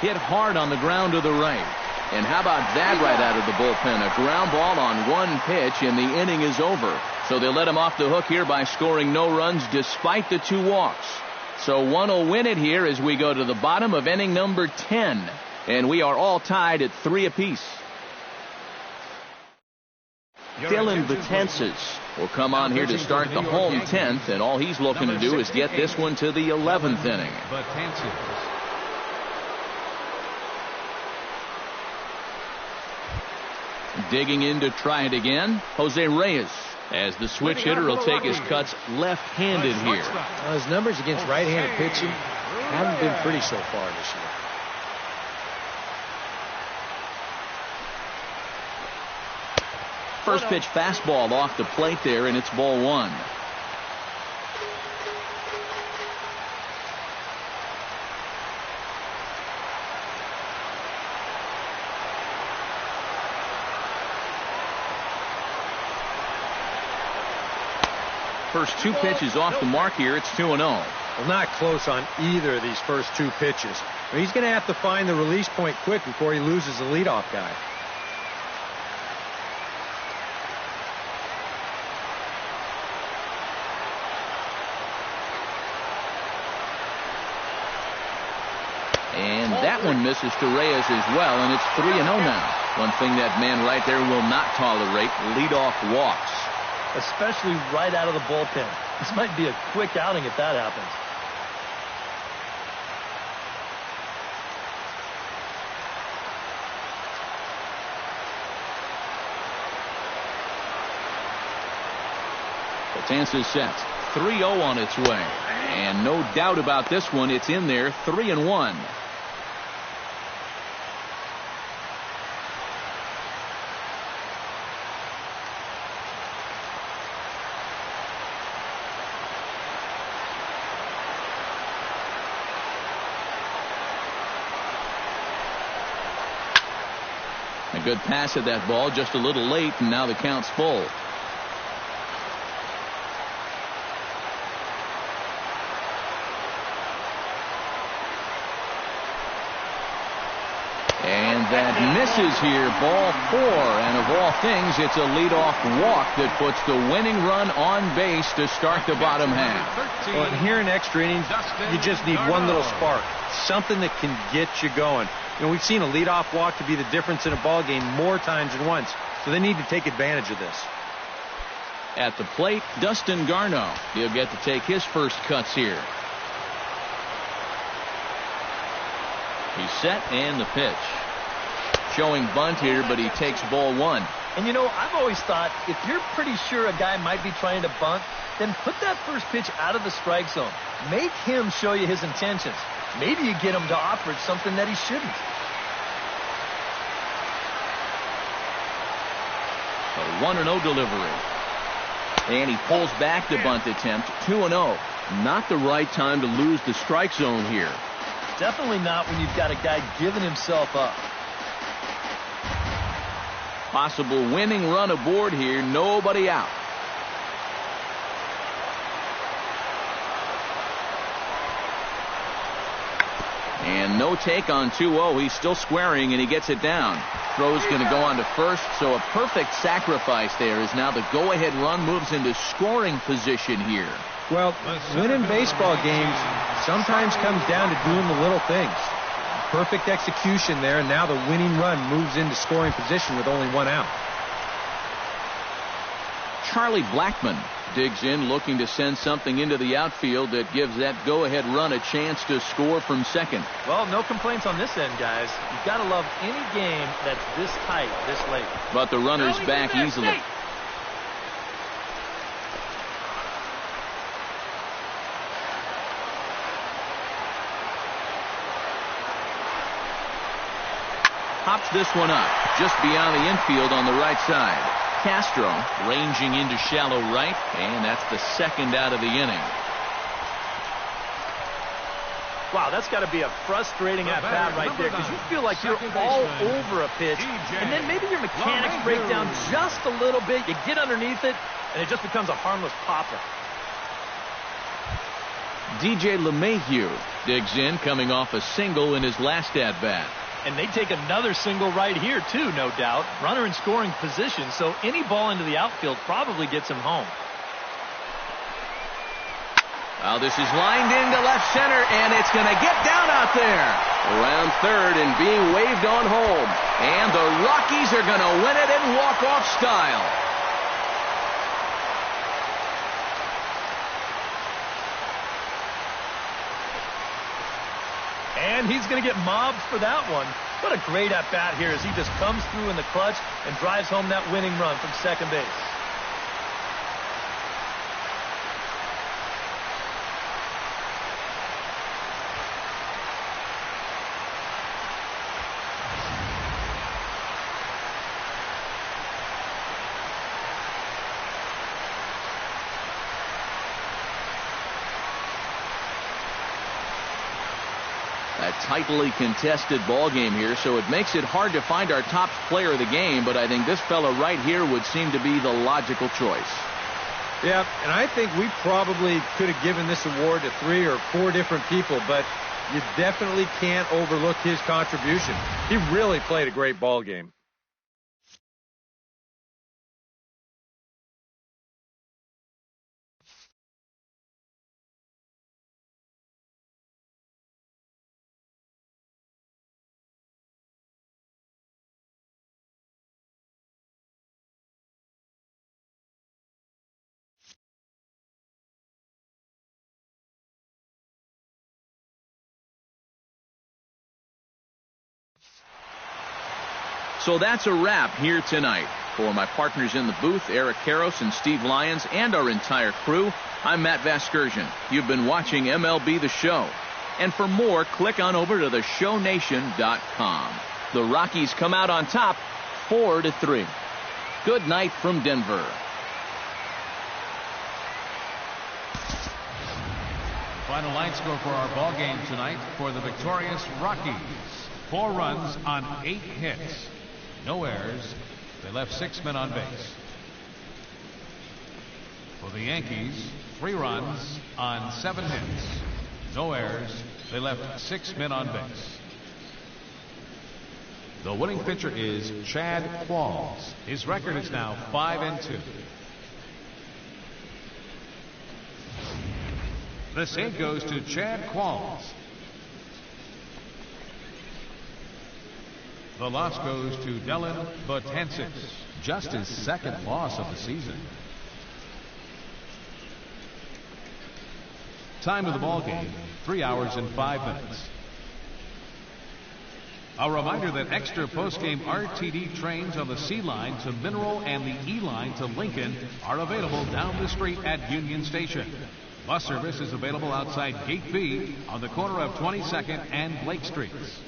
Hit hard on the ground to the right. And how about that right out of the bullpen? A ground ball on 1 pitch, and the inning is over. So they let him off the hook here by scoring no runs despite the 2 walks. So one will win it here as we go to the bottom of inning number 10. And we are all tied at 3 apiece. Dylan Betances will come on here to start the home 10th, and all he's looking to do is get this one to the 11th inning. Digging in to try it again, Jose Reyes, as the switch hitter will take his cuts left-handed here. Well, his numbers against right-handed pitching haven't been pretty so far this year. First pitch fastball off the plate there, and it's ball 1. First 2 pitches off the mark here. It's 2-0. Well, not close on either of these first 2 pitches. But he's going to have to find the release point quick before he loses the leadoff guy. And that one misses to Reyes as well, and it's 3-0 now. One thing that man right there will not tolerate, leadoff walks. Especially right out of the bullpen. This might be a quick outing if that happens. Betances set. 3-0 on its way. And no doubt about this one, it's in there. 3-1. A good pass at that ball, just a little late, and now the count's full. And that misses here, ball 4, and of all things, it's a leadoff walk that puts the winning run on base to start the bottom half. Well, and here in extra innings, you just need one little spark, something that can get you going. You know, we've seen a leadoff walk to be the difference in a ball game more times than once, so they need to take advantage of this. At the plate, Dustin Garneau. He'll get to take his first cuts here. He's set, and the pitch. Showing bunt here, but he takes ball 1. And you know, I've always thought if you're pretty sure a guy might be trying to bunt, then put that first pitch out of the strike zone. Make him show you his intentions. Maybe you get him to offer something that he shouldn't. A 1-0 delivery. And he pulls back the bunt attempt. 2-0. Not the right time to lose the strike zone here. Definitely not when you've got a guy giving himself up. Possible winning run aboard here. Nobody out. And no take on 2-0. He's still squaring, and he gets it down. Throw's going to go on to first, so a perfect sacrifice there as now the go-ahead run moves into scoring position here. Well, winning baseball games sometimes comes down to doing the little things. Perfect execution there, and now the winning run moves into scoring position with only one out. Charlie Blackmon digs in, looking to send something into the outfield that gives that go-ahead run a chance to score from second. Well, no complaints on this end, guys. You've got to love any game that's this tight, this late. But the runner's back easily. Pops this one up just beyond the infield on the right side. Castro ranging into shallow right, and that's the second out of the inning. Wow, that's got to be a frustrating at-bat right there, because you feel like you're all over a pitch, and then maybe your mechanics break down just a little bit, you get underneath it, and it just becomes a harmless popper. DJ LeMahieu digs in, coming off a single in his last at-bat. And they take another single right here, too, no doubt. Runner in scoring position, so any ball into the outfield probably gets him home. Well, this is lined into left center, and it's going to get down out there. Around third and being waved on home. And the Rockies are going to win it in walk-off style. And he's going to get mobbed for that one. What a great at-bat here as he just comes through in the clutch and drives home that winning run from second base. A tightly contested ball game here, so it makes it hard to find our top player of the game, but I think this fella right here would seem to be the logical choice. Yeah, and I think we probably could have given this award to 3 or 4 different people, but you definitely can't overlook his contribution. He really played a great ball game. So that's a wrap here tonight. For my partners in the booth, Eric Karros and Steve Lyons, and our entire crew, I'm Matt Vasgersian. You've been watching MLB The Show. And for more, click on over to theshownation.com. The Rockies come out on top 4-3. Good night from Denver. Final line score for our ball game tonight for the victorious Rockies. 4 runs on 8 hits. No errors. They left 6 men on base. For the Yankees, 3 runs on 7 hits. No errors. They left 6 men on base. The winning pitcher is Chad Qualls. His record is now 5-2. The save goes to Chad Qualls. The loss goes to Dylan Botansis. Just his 2nd loss of the season. Time of the ball game, 3 hours and 5 minutes. A reminder that extra postgame RTD trains on the C line to Mineral and the E line to Lincoln are available down the street at Union Station. Bus service is available outside Gate B on the corner of 22nd and Blake Streets.